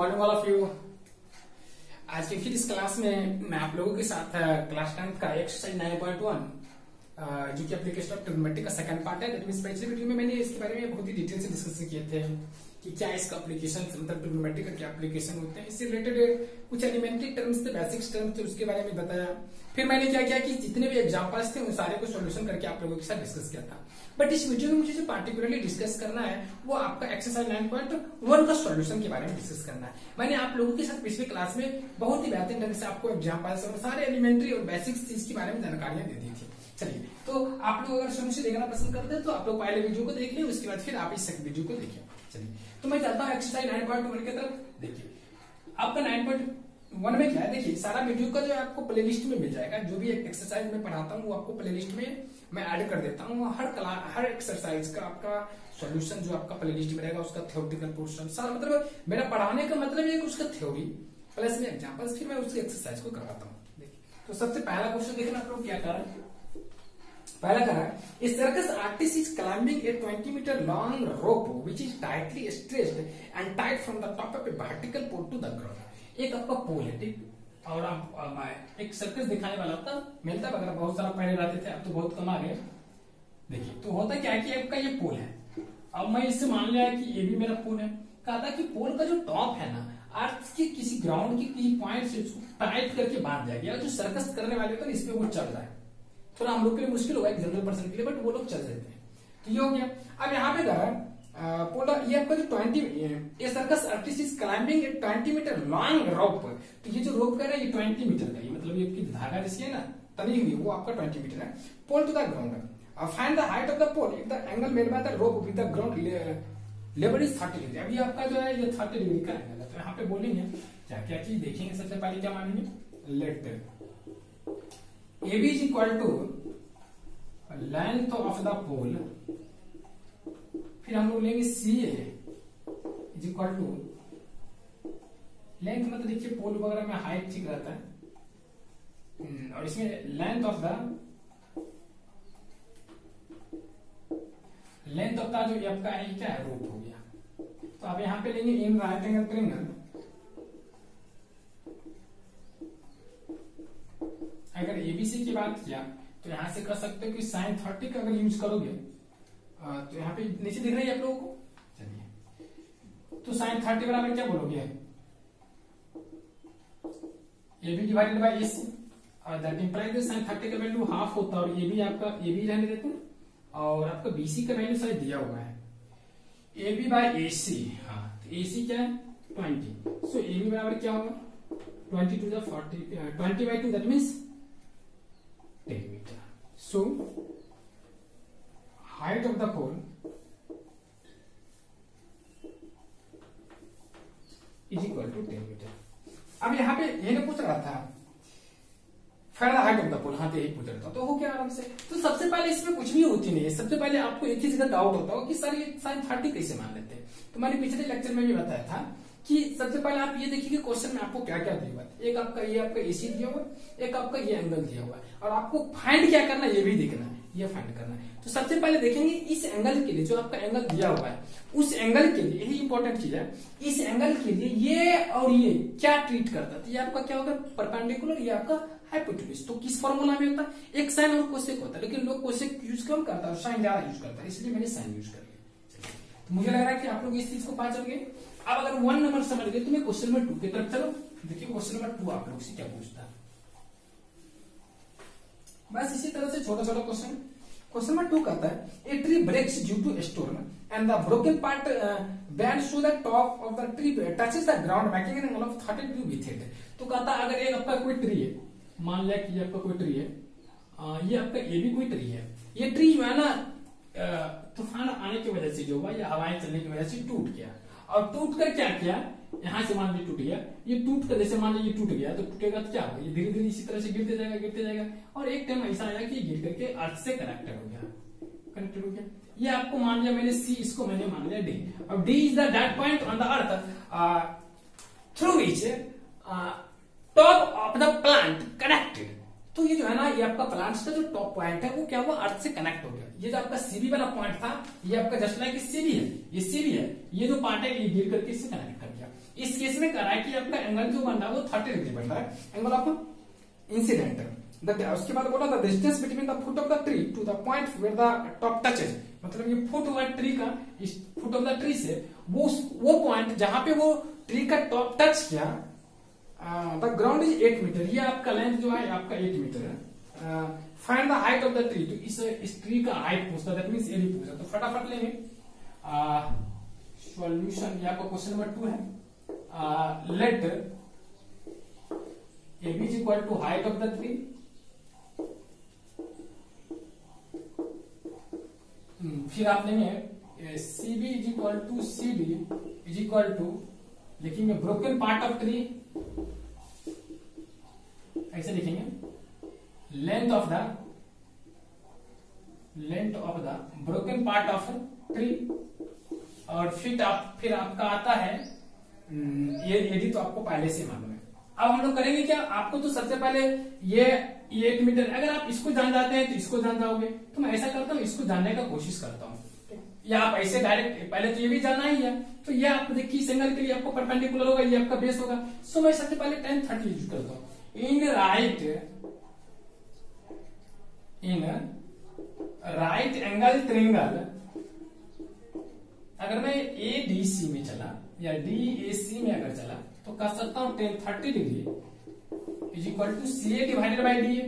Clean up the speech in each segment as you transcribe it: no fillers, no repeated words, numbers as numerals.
Morning all of you. आज की फिर इस क्लास में मैं आप लोगों के साथ क्लास 10 का एक्सरसाइज 9.1 जो कि एप्लीकेशन ऑफ ट्रिग्नोमेट्री का सेकंड पार्ट है। पिछले वीडियो में मैंने इसके बारे में बहुत ही डिटेल से डिस्कस किए थे कि क्या इसका एप्लीकेशन मतलब ट्रिग्नोमेट्री का क्या एप्लीकेशन होते हैं। इससे रिलेटेड कुछ एलिमेंट्री टर्म्स थे, बेसिक्स टर्म्स थे, उसके बारे में बताया। फिर मैंने क्या किया कि जितने भी एग्जांपल्स थे उन सारे को सॉल्यूशन करके आप लोगों के साथ डिस्कस किया था। बट इस वीडियो में मुझे जो पार्टिकुलरली डिस्कस करना है वो आपका एक्सरसाइज 9.1 का सॉल्यूशन के बारे में डिस्कस करना है। मैंने आप लोगों के साथ पिछले क्लास में बहुत ही बेहतरीन ढंग से आपको एग्जांपल्स और सारे एलिमेंट्री और बेसिक्स चीज के बारे में जानकारियां दे दी थी। चलिए, तो आप लोग अगर शुरू से देखना पसंद करते हैं तो आप लोग पहले वीडियो को देखिए, उसके बाद फिर आप इस वीडियो को देखिए। चलिए, तो मैं चलता हूँ एक्सरसाइज 9.1 की तरफ। देखिए, आपका 9.1 में क्या है, देखिए सारा वीडियो का जो है आपको प्लेलिस्ट में मिल जाएगा। जो भी एक्सरसाइज में पढ़ाता हूँ वो आपको प्लेलिस्ट में मैं ऐड कर देता हूँ। हर एक्सरसाइज का आपका सॉल्यूशन जो आपका प्लेलिस्ट में रहेगा, उसका थ्योरेटिकल पोर्शन सारा, मतलब मेरा पढ़ाने का मतलब ये उसका थ्योरी प्लस में एग्जांपल्स, फिर मैं उसकी एक्सरसाइज को करवाता हूँ। देखिए, तो सबसे पहला क्वेश्चन देखना आप लोग क्या कर रहे हैं। पहला कह रहा है, A circus artist is climbing a 20-meter long rope which is tightly stretched and tied from the top of a vertical pole to the ground. एक आपका पोल है, ठीक, और आप एक सर्कस दिखाने वाला होता मिलता वगैरह बहुत सारा पहले रहते थे, अब तो बहुत कम आ गए। देखिए, तो होता क्या है कि आपका ये पोल है। अब मैं इससे मान लिया कि ये भी मेरा पोल है। कहा था कि पोल का जो टॉप है ना, अर्थ के किसी ग्राउंड के किसी पॉइंट से उसको टाइट करके बांध दिया गया। जो सर्कस करने वाले होते हैं इस पे वो चल रहा है। थोड़ा हम लोग के लिए मुश्किल होगा एक जनरल पर्सन के लिए, बट वो लोग चल सकते हैं। तो ये हो गया। अब यहाँ पे पोला ये आपका जो 20 circus artist is climbing a twenty metre long rope. तो ये जो रोप कह रहा है ये 20 मीटर का, ये मतलब ये धागा जैसी है ना तनी हुई, वो आपका 20 मीटर है। Pole to the ground, find the height of the pole if the angle made by the rope with the ground level is 30 degree. अभी आपका जो है ये 30 डिग्री का एंगल है। तो यहाँ पे बोलेंगे क्या क्या चीज देखेंगे। सबसे पहले क्या मानेंगे, late AB is equal to length of the pole, फिर हम लोग लेंगे CA is equal to length, मतलब देखिए पोल वगैरह में हाइट ठीक रहता है, और इसमें लेंथ ऑफ द जो ये आपका है क्या है, रोप हो गया। तो अब यहाँ पे लेंगे इन राइट एंगल ट्रायंगल। अगर एबीसी की बात किया तो यहां से कर सकते हो कि sin 30 का अगर यूज करोगे तो यहाँ पे नीचे दिख रही है आप लोगों को। चलिए, तो sin 30 बराबर क्या बोलोगे, AB डिवाइडेड बाय AC, और दैट इंप्लाइज sin 30 का वैल्यू हाफ होता है, और AB आपका AB रहने देते हैं, और आपका BC का वैल्यू शायद दिया हुआ है AB बाय AC। हाँ, तो AC क्या है 20, सो AB बराबर क्या होगा 20 to the 40, 20 by 2, that means 10 meter. So height of the pole is equal to 10 meter. अब यहाँ पे यही पूछ रहा था find the height of the pole. हाँ, तो यही पूछ रहा था, तो हो गया आराम से। तो सबसे पहले इसमें कुछ भी होती नहीं है। सबसे पहले आपको एक ही जगह डाउट होता हो कि सर ये sin 30 कैसे मान लेते हैं। तो मैंने पिछले लेक्चर में भी बताया था कि सबसे पहले आप ये देखिए कि क्वेश्चन में आपको क्या क्या दिया हुआ है। एक आपका ये आपका AC दिया हुआ है, एक आपका ये एंगल दिया हुआ है, और आपको फाइंड क्या करना है ये भी देखना है, ये फाइंड करना है। तो सबसे पहले देखेंगे इस एंगल के लिए जो आपका एंगल दिया हुआ है, उस एंगल के लिए, यही इंपॉर्टेंट चीज है, इस एंगल के लिए ये और ये क्या ट्रीट करता है। तो ये आपका क्या होगा परपेंडिकुलर, ये आपका हाइपोटेन्यूज। तो किस फॉर्मूला में होता है, एक साइन और कोसेक होता है, लेकिन लोग कोसेक यूज कम करता है, साइन ज्यादा यूज करता है, इसलिए मैंने साइन यूज कर लिया। तो मुझे लग रहा है कि आप लोग इस चीज को पहचान गए। अब अगर 1 नंबर समझ गए तो मैं क्वेश्चन नंबर 2 की तरफ चलो। देखिए क्वेश्चन नंबर 2 आप लोग से क्या पूछता है, बस इसी तरह से छोटा छोटा क्वेश्चन। क्वेश्चन नंबर 2 कहता है, a tree breaks due to storm and the broken part bends to the top of the tree touches the ground making an angle of 30 degree with it. तो कहता है अगर एक आपका कोई ट्री है, मान लिया कि ये आपका कोई ट्री है, ये आपका ये भी कोई ट्री है, ये ट्री जो है ना तूफान आने की वजह से जो हुआ, या हवाएं चलने की वजह से टूट गया, और टूट कर क्या किया, यहां से मान लीजिए टूट गया, ये टूट कर जैसे मान लीजिए टूट गया, तो टूटेगा तो क्या होगा, ये धीरे धीरे इसी तरह से गिरते जाएगा, और एक टाइम ऐसा आया कि गिर करके अर्थ से कनेक्टेड हो गया। ये आपको मान लिया मैंने C, इसको मैंने मान लिया D, और D is the that point on the earth through which top of the plant connected. तो ये जो है ना, ये आपका प्लांट्स का जो टॉप पॉइंट है वो क्या हुआ, अर्थ से कनेक्ट हो गया। ये जो आपका सीबी वाला पॉइंट था, ये आपका जस्ट लाइक सीबी है, ये सीबी है, ये जो पार्ट है ये गिर करके इससे कनेक्ट कर गया। इस केस में कह रहा है कि आपका एंगल जो बन रहा है वो 30 डिग्री बन रहा है, एंगल ऑफ इंसिडेंट। उसके बाद बोला the distance between the foot of the tree to the point where the top touches, मतलब ये फुट हुआ ट्री का, इस फुट ऑफ द ट्री से वो पॉइंट जहां पे वो ट्री का टॉप टच किया, द ग्राउंड इज 8 मीटर, ये आपका लेंथ जो है आपका 8 मीटर है। Find the height of the tree, तो इस ट्री का हाइट पूछता, दैट मींस एरिया पूछता, तो फटाफट लेंगे सॉल्यूशन। ये आपका क्वेश्चन नंबर 2 है। Let AB is equal to height of the tree, फिर आप लेंगे CB is equal to CD is equal to, लिखेंगे ब्रोकन पार्ट ऑफ ट्री, ऐसे लिखेंगे length of the broken part of tree, और फिर आपका आता है यदि, तो आपको पहले से मालूम है। अब हम लोग करेंगे क्या, आपको तो सबसे पहले ये 8 मीटर, अगर आप इसको जान जाते हैं तो इसको जान जाओगे, तो मैं ऐसा करता हूँ इसको जानने का कोशिश करता हूँ, या आप ऐसे डायरेक्ट पहले तो ये भी जानना ही है, तो ये आप देखिए इस एंगल के लिए आपको परपेंडिकुलर होगा, ये आपका बेस होगा। सो मैं सबसे पहले tan 30 यूज करता हूँ। इन राइट एंगल ट्रायंगल, अगर मैं ADC में चला या DAC में अगर चला तो कह सकता हूं tan 30 degree is equal to CA divided by DA,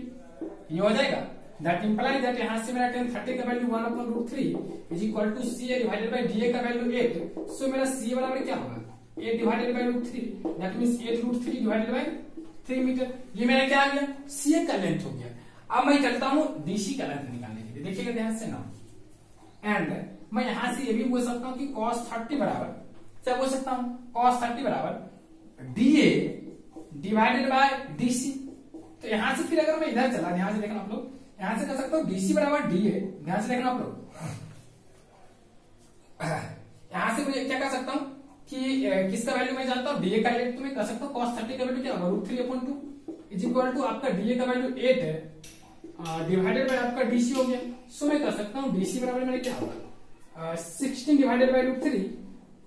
ये हो जाएगा। दैट इंप्लाइज दैट यहां से मेरा tan 30 का value 1/√3 is equal to CA divided by DA का वैल्यू 8। सो मेरा CA बराबर क्या होगा, 8 divided by √3, that means 8√3 divided by 3 metre. ये मेरा क्या आ गया, CA का लेंथ हो गया। अब मैं चलता हूं DC का लेंथ निकालने के लिए, देखिएगा ध्यान से ना, एंड मैं यहां से ये भी बोल सकता हूं कि cos 30 बराबर, क्या बोल सकता हूं, cos 30 बराबर DA डिवाइडेड बाय DC। तो यहां से फिर अगर मैं इधर चला, ध्यान से देखना आप लोग, यहां से कर सकता हूं DC बराबर DA, ध्यान से देखना आप लोग, यहां से मुझे क्या कर सकता हूं कि किसका वैल्यू मैं जानता हूं, DA का, तो मैं कर सकता हूं cos 30 का वैल्यू क्या होगा, √3/2 इज इक्वल टू आपका DA का वैल्यू 8 है डिवाइडेड बाय आपका DC हो गया। सो मैं कर सकता हूं DC बराबर मेरे क्या होगा, 16 divided by √3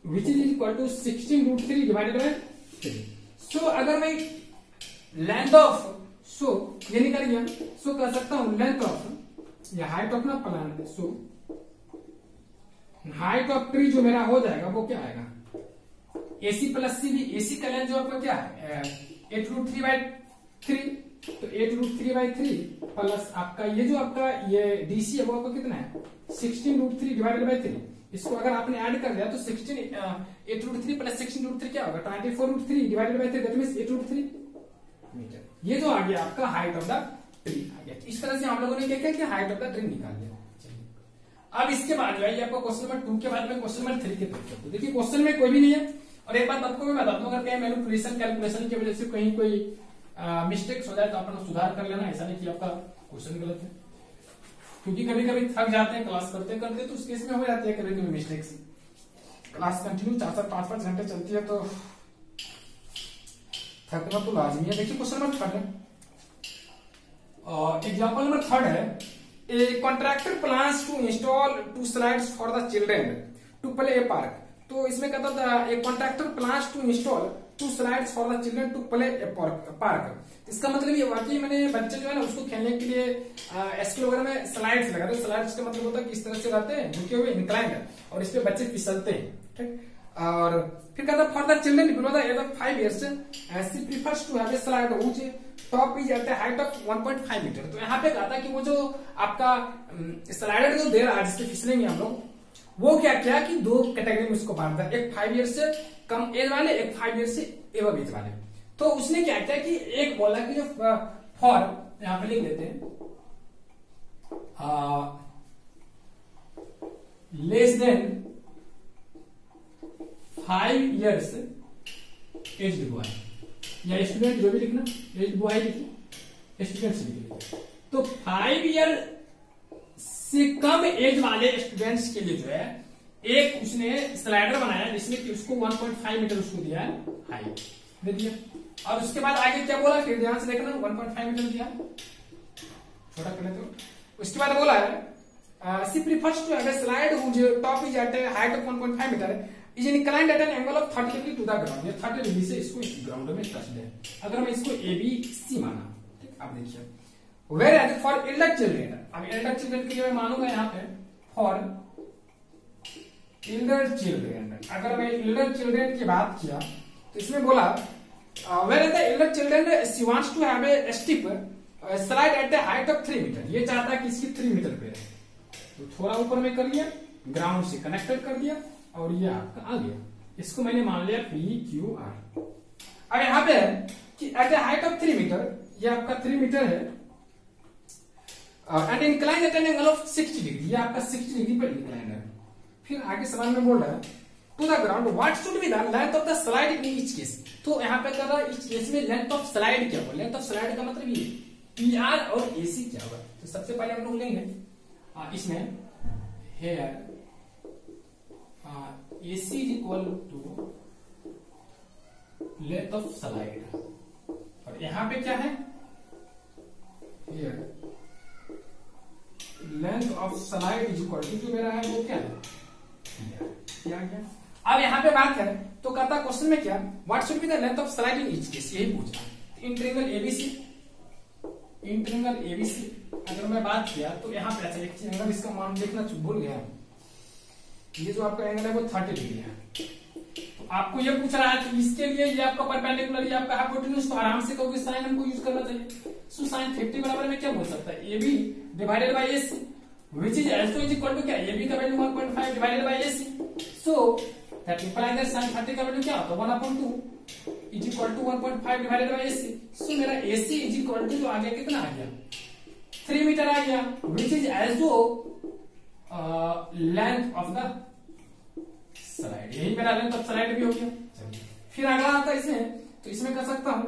which is equal to 16√3 divided by 3। So अगर मैं लेंथ ऑफ, सो ये निकल गया, सो कह सकता हूं लेंथ ऑफ या हाइट ऑफ ना plant, so height of tree जो मेरा हो जाएगा वो क्या आएगा, AC प्लस CB, AC का लेंथ जो आपका क्या है 8√3/3, तो 8√3/3 प्लस आपका ये जो आपका ये DC है वो आपका कितना है 16√3 डिवाइडेड बाई 3। इसको अगर आपने ऐड कर दिया तो 8√3 प्लस 16√3 क्या होगा, 24√3 divided by 3, that means 8√3 metre. ये जो आ गया आपका हाइट ऑफ द ट्री आ गया। इस तरह से हम लोगों ने क्या किया कि हाइट ऑफ द ट्री निकाल लिया। अब इसके बाद जो है ये आपका क्वेश्चन नंबर 2 के बाद में क्वेश्चन नंबर 3 के तरफ, देखिए क्वेश्चन में कोई भी नहीं है। और एक बात आपको मैं बताता हूँ, अगर कहीं मैनिपुलेशन कैलकुलेशन की वजह से कहीं कोई मिस्टेक्स हो जाए तो अपना सुधार कर लेना, ऐसा नहीं कि आपका क्वेश्चन गलत है, क्योंकि कभी कभी थक जाते हैं क्लास करते करते, तो उस केस में हो जाती है कभी कभी मिस्टेक्स। क्लास कंटिन्यू 4-5 घंटे चलती है तो थकना तो लाजमी है। देखिए क्वेश्चन नंबर 3 है, एग्जाम्पल नंबर 3 है, a contractor plans to install 2 slides for the children to play a park. तो इसमें कहता था एक contractor plans to install 2 slides for the children to play a park. इसका मतलब ये वाकई मैंने बच्चे जो है ना उसको खेलने के लिए स्कूल वगैरह में स्लाइड्स लगा दो। स्लाइड्स का मतलब होता है कि इस तरह से रहते हैं झुके हुए इंक्लाइंड, और इस पे बच्चे फिसलते हैं, ठीक। और फिर कहता for the children below the age of 5 years she prefers to have a slide which top is at height of 1.5 metre. तो यहाँ पे कहता है कि वो जो आपका स्लाइडर जो दे रहा है जिससे फिसलेंगे हम लोग, वो क्या किया कि 2 कैटेगरी में उसको बांटा, एक 5 years से कम एज वाले, एक 5 years से एवं एज वाले। तो उसने क्या किया कि एक बोला कि जो फॉर, यहां पे लिख देते हैं less than 5 years aged boy, या स्टूडेंट जो भी लिखना, एज्ड बॉय लिखिए, स्टूडेंट से लिखिए। तो 5 year से कम एज वाले स्टूडेंट्स के लिए जो है एक उसने स्लाइडर बनाया जिसमें कि उसको 1.5 मीटर उसको दिया है हाइट दे दिया। और उसके बाद आगे क्या बोला, फिर ध्यान से देखना, 1.5 मीटर दिया, छोटा कर लेते हो। उसके बाद बोला है she prefers to have a slide which top is at height of 1.5 metre is inclined at an angle of 30 degree to the ground, ये 30 डिग्री से इसको ग्राउंड में टच्ड है। अगर मैं इसको ABC माना, ठीक, अब देखिए whereas for elder children, अब एल्डर चिल्ड्रेन के लिए मैं मानूंगा यहाँ पे फॉर एल्डर चिल्ड्रेन। अगर मैं एल्डर चिल्ड्रेन की बात किया तो इसमें बोला whereas the elder children she wants to have a steep slide at the height of 3 metre, ये चाहता है कि इसकी 3 मीटर पे है, तो थोड़ा ऊपर में कर लिया, ग्राउंड से कनेक्टेड कर दिया और ये आपका आ गया, इसको मैंने मान लिया PQR। अब यहाँ पे कि at a height of 3 metre, ये आपका 3 मीटर है and incline at an angle of 60 degree, ये आपका 60 डिग्री पर इंक्लाइन है। फिर आगे सवाल में बोल रहा है to the ground what should be the length of the slide in each case, तो यहाँ पे कर रहा है इस केस में लेंथ ऑफ स्लाइड क्या होगा, लेंथ ऑफ स्लाइड का मतलब ये PR और AC क्या होगा। तो सबसे पहले हम लोग लेंगे इसमें here AC is equal to length of slide, और यहाँ पे क्या है here length of slide is equal to, जो मेरा है वो क्या है क्या गया। अब यहाँ पे बात है तो कहता क्वेश्चन में क्या what should be the length of slide in each case, यही पूछा। इन ट्रायंगल ABC अगर मैं बात किया तो यहाँ पे अच्छा एक चीज, अगर इसका मान देखना भूल गया, ये जो आपका एंगल है वो 30 डिग्री है, तो आपको ये पूछ रहा है कि इसके लिए ये आपका परपेंडिकुलर, ये आपका हाइपोटेन्यूज, तो आराम से कहोगे साइन हमको यूज करना चाहिए। सो साइन 50 बराबर में क्या बोल सकता है AB divided by AC, which is also is equal to क्या AB का value 1.5 divided by AC, so that implies that sin 30 का वैल्यू क्या होता है 1/2 is equal to 1.5 divided by AC। so मेरा AC is equal to जो आ गया कितना आ गया 3 मीटर आ गया, which is also length of the slide, यही मेरा लेंथ ऑफ स्लाइड भी हो गया। फिर अगला आता है इसमें, तो इसमें कर सकता हूं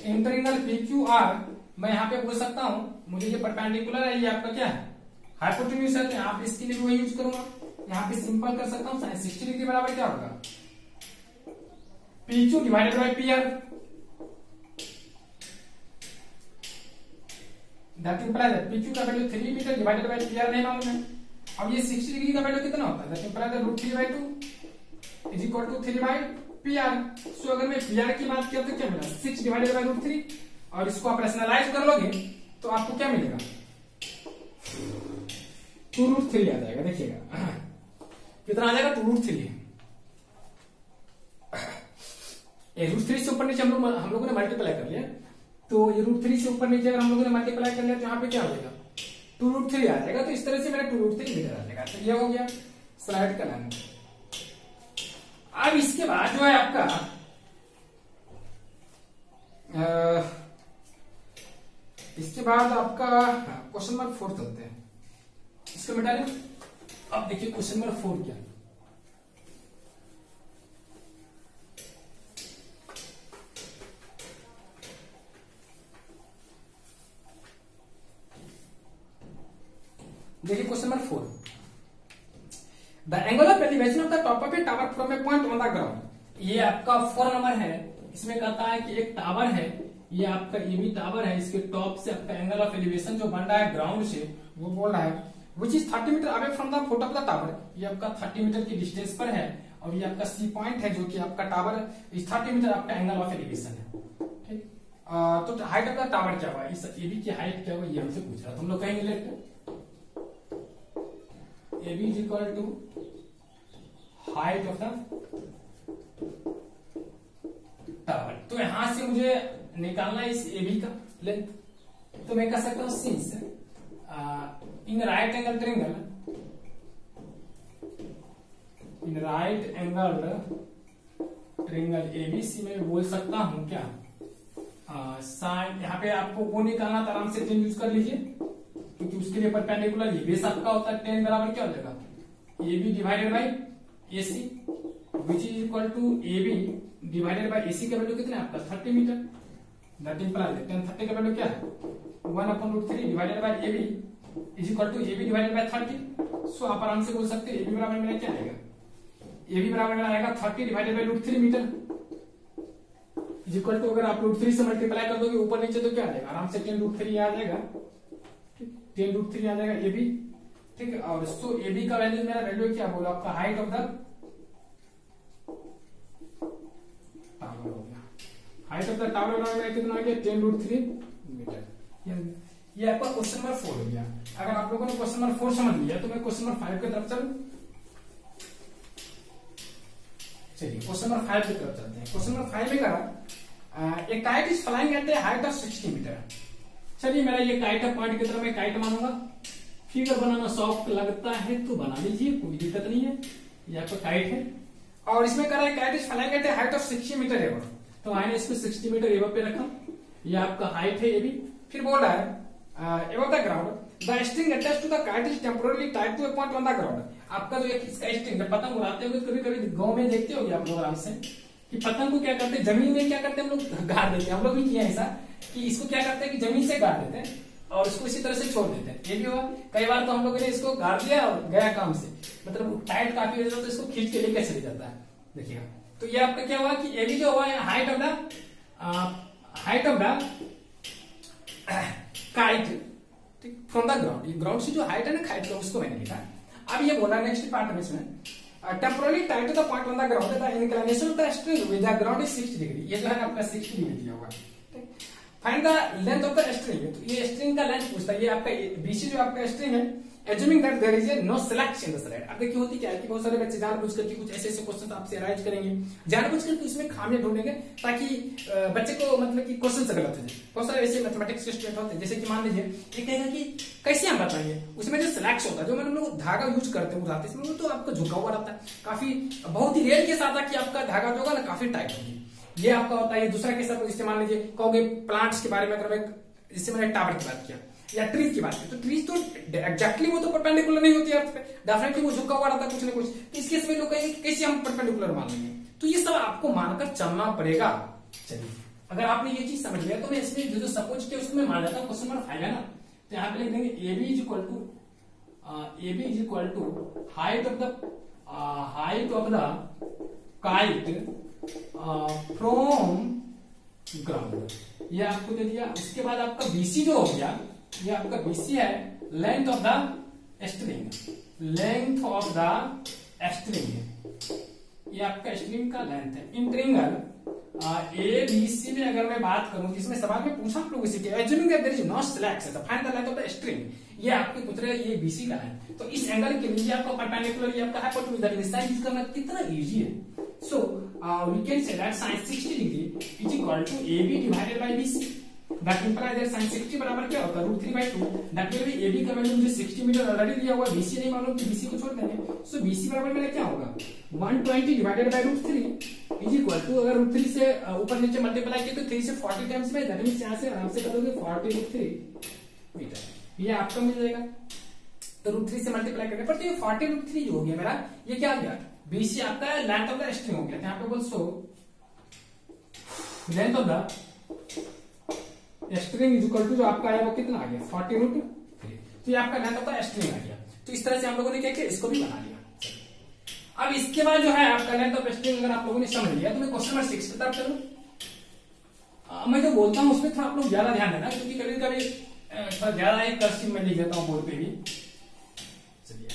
इंटरनल PQR, मैं यहाँ पे बोल सकता हूं मुझे ये परपेंडिकुलर है, ये आपका क्या है हाइपोटेन्यूज है, तो यहाँ पे इसके लिए वही यूज करूंगा। यहाँ पे सिंपल कर सकता हूँ, 60 डिग्री बराबर क्या होगा PQ divided by PR, that implies that PQ का value 3 metre divided by PR नहीं मालूम है। अब ये 60 डिग्री का वैल्यू कितना होता है, that implies that √3/2 is equal to 3/PR। So अगर मैं PR की बात किया तो क्या मिला 6 डिवाइडेड बाय √3, और इसको आप रैशनलाइज कर लोगे तो आपको क्या मिलेगा 2√3 आ जाएगा। देखिएगा कितना आ जाएगा 2√3, √3 से ऊपर नीचे हम लोगों ने मल्टीप्लाई कर लिया, तो ये √3 से ऊपर नीचे अगर हम लोगों ने मल्टीप्लाई कर लिया तो यहाँ पे क्या हो जाएगा 2√3 आ जाएगा, तो इस तरह से मेरा 2√3 मीटर आ जाएगा। तो ये हो गया स्लाइड का लेंथ। अब इसके बाद जो है आपका इसके बाद आपका क्वेश्चन नंबर 4 चलते हैं, इसको मिटा लें। अब देखिए क्वेश्चन नंबर 4 क्या है। देखिए question number 4, the angle of elevation of the top of a tower from a point on the ground, ये आपका 4 नंबर है। इसमें कहता है कि एक टावर है, ये आपका AB टावर है, इसके टॉप से आपका एंगल ऑफ एलिवेशन जो बन रहा है ग्राउंड से, वो बोल रहा है which is 30 metre away from the foot of the tower, ये आपका 30 मीटर की डिस्टेंस पर है, और ये आपका C पॉइंट है जो कि आपका टावर इस 30 मीटर आपका एंगल ऑफ एलिवेशन है। ठीक, तो हाइट ऑफ द टावर क्या हुआ, इस AB की हाइट क्या हुआ ये हमसे पूछ रहा है। तुम लोग कहेंगे let AB is equal to height of the tower, तो यहां से मुझे निकालना है इस AB का लेंथ, तो मैं कह सकता हूं since in right angle triangle, in right angle triangle ABC में बोल सकता हूं क्या साइन, यहाँ पे आपको वो निकालना तो आराम से 10 यूज कर लीजिए, क्योंकि उसके लिए परपेंडिकुलर ये बेस आपका होता है 10 बराबर क्या हो जाएगा AB divided by AC, which is equal to AB divided by AC का वैल्यू कितना है आपका 30 मीटर, दैट इंप्लाइज 10 30 का वैल्यू क्या है 1/√3 divided by AB is equal to AB divided by 30। So आप आराम से बोल सकते हैं AB बराबर मेरा क्या आएगा, AB बराबर मेरा आएगा 30 divided by √3 metre is equal to, अगर आप √3 से मल्टीप्लाई कर दोगे ऊपर नीचे तो क्या आ जाएगा आराम से 10√3 आ जाएगा, 10√3 आ जाएगा AB। ठीक है, और सो AB का वैल्यू मेरा वैल्यू क्या बोला आपका हाइट ऑफ द टावर हो गया, हाइट ऑफ द टावर कितना आ गया 10√3 मीटर। ये आपका क्वेश्चन नंबर 4 हो गया। अगर आप लोगों ने क्वेश्चन नंबर 4 समझ लिया तो मैं क्वेश्चन नंबर 5 की तरफ चलूं। चलिए क्वेश्चन नंबर 5 की तरफ चलते हैं। क्वेश्चन नंबर 5 में कहा एक kite is flying at a height of 60 metre. चलिए मेरा ये काइट है, पॉइंट की तरफ मैं काइट मानूंगा। फिगर बनाना सॉफ्ट लगता है तो बना लीजिए, कोई दिक्कत नहीं है। ये आपका काइट है और इसमें कह रहा है kite is flying at a height of 60 metre above. तो मैंने इसको 60 मीटर एवर पे रखा, ये आपका हाइट है। ये भी फिर बोल रहा है above the ground the string attached to the kite is temporarily tied to a point on the ground. आपका जो इसका स्ट्रिंग पतंग उड़ाते हुए कभी कभी गाँव में देखते हो आप लोग आराम से कि पतंग को क्या करते हैं, जमीन में क्या करते हैं हम लोग गाड़ देते हैं। हम लोग भी किया ऐसा कि इसको क्या करते हैं कि जमीन से गाड़ देते हैं और इसको इसी तरह से छोड़ देते हैं। ये भी हुआ कई बार, तो हम लोगों ने इसको गाड़ दिया और गया काम से, मतलब टाइट काफी हो जाता है तो इसको खींच के लेकर चले जाता है। देखिएगा तो ये आपका क्या हुआ कि ये भी जो हुआ है height of the kite from the ground. ये ग्राउंड से जो हाइट है ना काइट का, उसको मैंने लिखा। अब ये बोला नेक्स्ट पार्ट में इसमें temporarily tied to the point on the ground the inclination of the string with the ground is 60 degree. ये जो है आपका 60 डिग्री दिया हुआ है। Find the length of the string. तो ये स्ट्रिंग का लेंथ पूछता है। ये आपका बीसी जो आपका स्ट्रिंग है, assuming that there is no slack in the slide. अब देखिए होती क्या है कि बहुत सारे बच्चे जानबूझ करके कुछ ऐसे ऐसे क्वेश्चन आपसे अराइज करेंगे, जानबूझ करके उसमें खामियां ढूंढेंगे ताकि बच्चे को मतलब कि क्वेश्चन से गलत हो जाए। बहुत सारे ऐसे मैथमेटिक्स के स्टूडेंट होते हैं, जैसे कि मान लीजिए ये कहेगा कि कैसे हम बताएंगे, उसमें जो सिलेक्ट होता है, जो हम लोग धागा यूज करते हैं उठाते हैं, तो आपका झुका हुआ रहता है। काफी बहुत ही रेयर केस आता है कि आपका धागा जो होगा ना काफी टाइट होगी, ये आपका होता है। दूसरा केस आप इस्तेमाल लीजिए, कहोगे प्लांट्स के बारे में, अगर मैं जैसे मैंने टावर की बात किया या ट्रीज की बात की, तो ट्रीज तो एग्जैक्टली वो तो परपेंडिकुलर नहीं होती अर्थ पे, डेफिनेटली वो झुका हुआ रहता है कुछ ना कुछ। तो इस केस में लोग कहेंगे कैसे हम परपेंडिकुलर मान लेंगे, तो ये सब आपको मानकर चलना पड़ेगा। चलिए अगर आपने ये चीज समझ लिया तो मैं इसमें जो सपोज किया उसको मैं मान लेता हूँ। क्वेश्चन नंबर 5 है ना, तो यहाँ पे लिख देंगे A B is equal to height of the kite from ground. ये आपको दे दिया। उसके बाद आपका बीसी जो हो गया, ये आपका बीसी है लेंथ ऑफ द स्ट्रिंग, ये आपका स्ट्रिंग का लेंथ है। इन ट्रिंगल ए बी सी में अगर मैं बात करूं, जिसमें सवाल में पूछा आप लोगों से कि assuming that there is no slack find the length of the string, ये आपके पूछ रहे हैं ये बीसी का है। तो इस एंगल के लिए आपका परपेंडिकुलर, ये आपका hypotenuse, that is sine use करना कितना इजी है। So we can say that sin 60 degree is equal to AB divided by BC. That implies that sin 60 बराबर क्या होता है √3/2। That will be AB का वैल्यू मुझे 60 मीटर ऑलरेडी दिया हुआ है, BC नहीं मालूम, तो BC को छोड़ देंगे। So BC बराबर मेरा क्या होगा 120 divided by √3 is equal to, अगर √3 से ऊपर नीचे मल्टीप्लाई किया तो 3 से 40 टाइम्स में, दैट मींस यहां से आराम से कर दोगे 40√3 मीटर, ये आपका मिल जाएगा। तो √3 से मल्टीप्लाई करने पर तो ये 40√3 जो हो गया मेरा, ये क्या आ गया बीसी आपका लेंथ ऑफ द स्ट्रिंग हो गया। यहाँ पे बोल so length of the string is equal to जो आपका है वो कितना आ गया 40√3। तो ये आपका लेंथ ऑफ द स्ट्रिंग आ गया। तो इस तरह से हम लोगों ने क्या किया, इसको भी बना लिया। अब इसके बाद जो है आपका लेंथ ऑफ स्ट्रिंग अगर आप लोगों ने समझ लिया तो मैं क्वेश्चन नंबर 6 की तरफ चलूं। मैं जो बोलता हूँ उसमें थोड़ा आप लोग ज्यादा ध्यान देना, क्योंकि कभी कभी थोड़ा ज्यादा एक कर्सिव में लिख देता हूँ बोर्ड पे भी। चलिए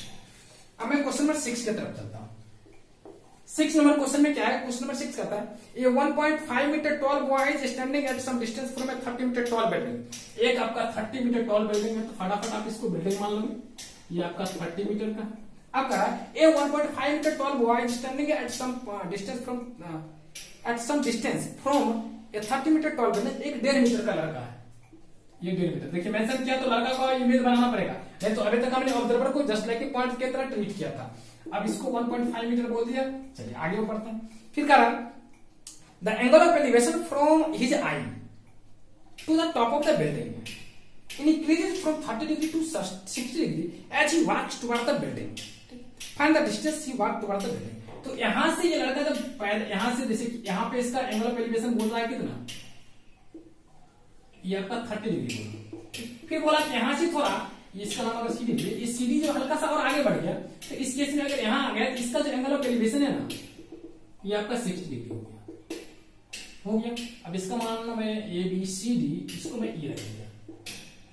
अब मैं क्वेश्चन नंबर 6 की तरफ चलता हूँ। 6 नंबर क्वेश्चन में क्या है, क्वेश्चन नंबर 6 कहता है ये 1.5 metre tall boy is standing at some distance from a 30 metre tall building. एक आपका 30 मीटर टॉल बिल्डिंग है, तो फटाफट आप इसको बिल्डिंग मान लोगे, ये आपका 30 मीटर का। अब कह रहा है a 1.5 metre tall boy is standing at some distance from a 30 metre tall building. एक 1.5 मीटर का लड़का है, ये 1.5 मीटर। देखिए मेंशन किया तो लड़का का इमेज बनाना पड़ेगा, नहीं तो अभी तक हमने ऑब्जर्वर को जस्ट लाइक पॉइंट की तरह ट्रीट किया था। अब इसको 1.5 मीटर बोल दिया। चलिए आगे बढ़ते हैं। फिर कह रहा the angle of elevation from his eye to the top of the building increases from 30 degree to 60 degree as he walks toward the building. Find the distance he walk toward the building. तो यहां से ये लड़का जब पहले यहां से, जैसे यहाँ पे इसका एंगल ऑफ एलिवेशन बोल रहा है कितना, ये आपका 30 डिग्री बोला। फिर बोला कि यहां से थोड़ा, इसका नाम अगर सीडी है, इस सीडी जो हल्का सा और आगे बढ़ गया, तो इस केस में अगर यहां आ गया तो इसका जो एंगल ऑफ एलिवेशन है ना, ये आपका 60 डिग्री हो गया। अब इसका मानना मैं ABCD, इसको मैं E रख दिया।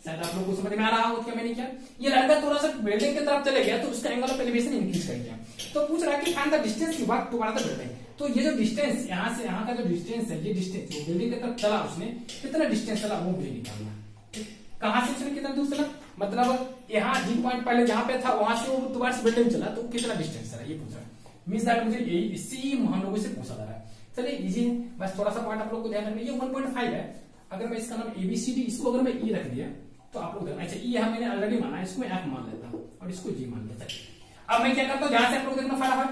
शायद आप लोग को समझ में आ रहा हो क्या मैंने क्या, ये लड़का थोड़ा सा बिल्डिंग की तरफ चले गया तो उसका एंगल ऑफ एलिवेशन इंक्रीज कर गया। तो पूछ रहा है कि find the distance he walk toward the building. तो ये जो डिस्टेंस यहाँ से यहाँ का जो डिस्टेंस है, ये डिस्टेंस जो बिल्डिंग की तरफ चला उसने कितना डिस्टेंस चला वो मुझे निकालना। कहाँ से उसने कितना दूर चला, मतलब यहाँ जी पॉइंट पहले जहाँ पे था वहां से वो दोबारा से बिल्डिंग चला तो कितना डिस्टेंस चला ये पूछ रहा है। मीन्स दैट मुझे इसी हम लोगों से पूछा जा रहा है। चलिए इजी है, बस थोड़ा सा पॉइंट आप लोग को ध्यान रखना। ये 1.5 है, अगर मैं इसका नाम ABCD इसको अगर मैं E रख दिया तो आप लोग अच्छा E मैंने ऑलरेडी माना, इसको मैं F मान लेता हूँ और इसको G मान लेता है। अब मैं क्या करता हूँ, जहां से आप लोग देखना फटाफट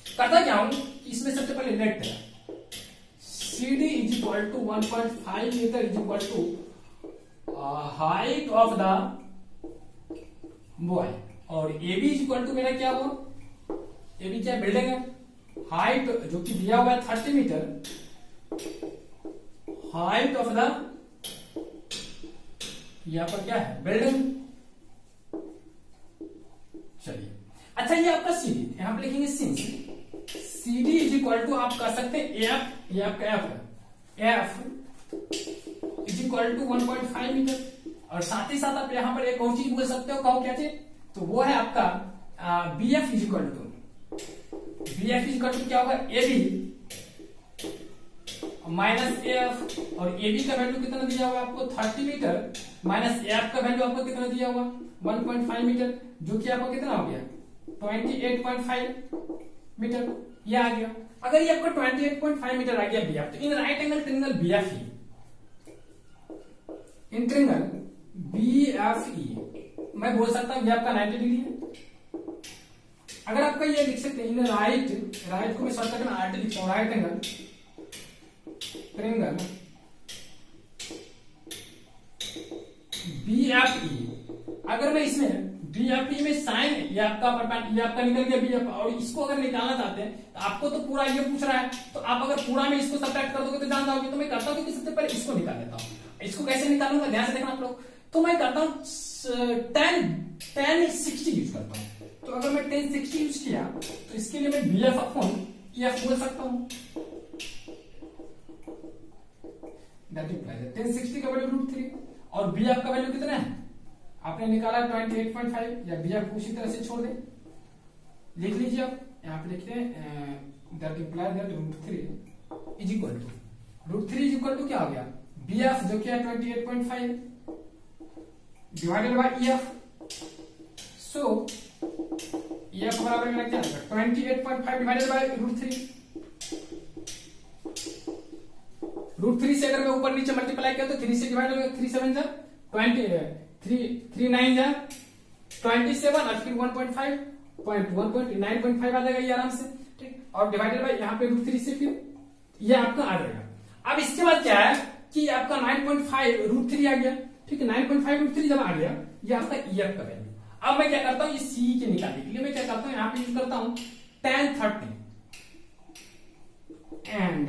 करता क्या हूं, इसमें सबसे पहले let CD is equal to 1.5 metre is equal to height of the boy और AB इज इक्वल टू मेरा क्या हुआ, AB क्या बिल्डिंग है, हाइट जो कि दिया हुआ है 30 मीटर, हाइट ऑफ द यहां पर क्या है बिल्डिंग। चलिए अच्छा ये आपका CD, यहां पर लिखेंगे since CD is equal to आप कर सकते हैं F, ये आपका F है, F is equal to 1.5 metre और साथ ही साथ आप यहां पर एक और चीज बोल सकते हो, कहो क्या चीज, तो वो है आपका BF इज इक्वल टू क्या होगा AB माइनस AF और AB का वैल्यू कितना दिया हुआ है आपको 30 मीटर माइनस AF का वैल्यू आपको कितना दिया हुआ 1.5 मीटर जो कि आपको कितना हो गया 28.5 मीटर ये आ गया। अगर ये आपका 28.5 मीटर आ गया BF, तो इन right angle triangle BFE, in triangle BFE मैं बोल सकता हूं ये आपका 90 डिग्री है। अगर आपका ये लिख सकते हैं इन राइट को मैं शॉर्टकट में RT लिखता हूं, राइट एंगल ट्रायंगल BFE, अगर मैं इसमें BFE में साइन ये आपका निकल गया BF और इसको अगर निकालना चाहते हैं तो आपको तो पूरा ये पूछ रहा है, तो आप अगर पूरा में इसको सब्ट्रैक्ट कर दोगे तो जान जाओगे। तो मैं करता हूँ कि सबसे पहले इसको निकाल लेता हूँ। इसको कैसे निकालूंगा ध्यान से देखना आप लोग, तो मैं करता हूँ tan 60 यूज करता हूँ। तो अगर मैं tan 60 यूज किया तो इसके लिए मैं BF अपॉन EF बोल सकता हूँ, tan 60 का वैल्यू √3 और BF का वैल्यू कितना है आपने निकाला 28.5 या BF को उसी तरह से छोड़ दे, लिख लीजिए आप यहाँ पे लिखते हैं that implies that √3 is equal to क्या हो गया BF जो कि है 28.5 divided by EF, so EF बराबर मेरा क्या आएगा 28.5 डिवाइडेड बाय √3 से अगर मैं ऊपर नीचे मल्टीप्लाई किया तो 3 से डिवाइड होगा, 3 7 जा 3 9 जा 27 और फिर 1.9.5 आ जाएगा ये आराम से, ठीक। और डिवाइडेड बाय यहाँ पे √3 से फिर ये आपका आ जाएगा। अब इसके बाद क्या है कि आपका 9.5 √3 आ गया, ठीक है। 9.5 √3 जब आ गया ये आपका EF का वैल्यू। अब मैं क्या करता हूँ ये CE के निकालने के लिए मैं क्या करता हूँ यहाँ पे यूज करता हूँ tan 30 एंड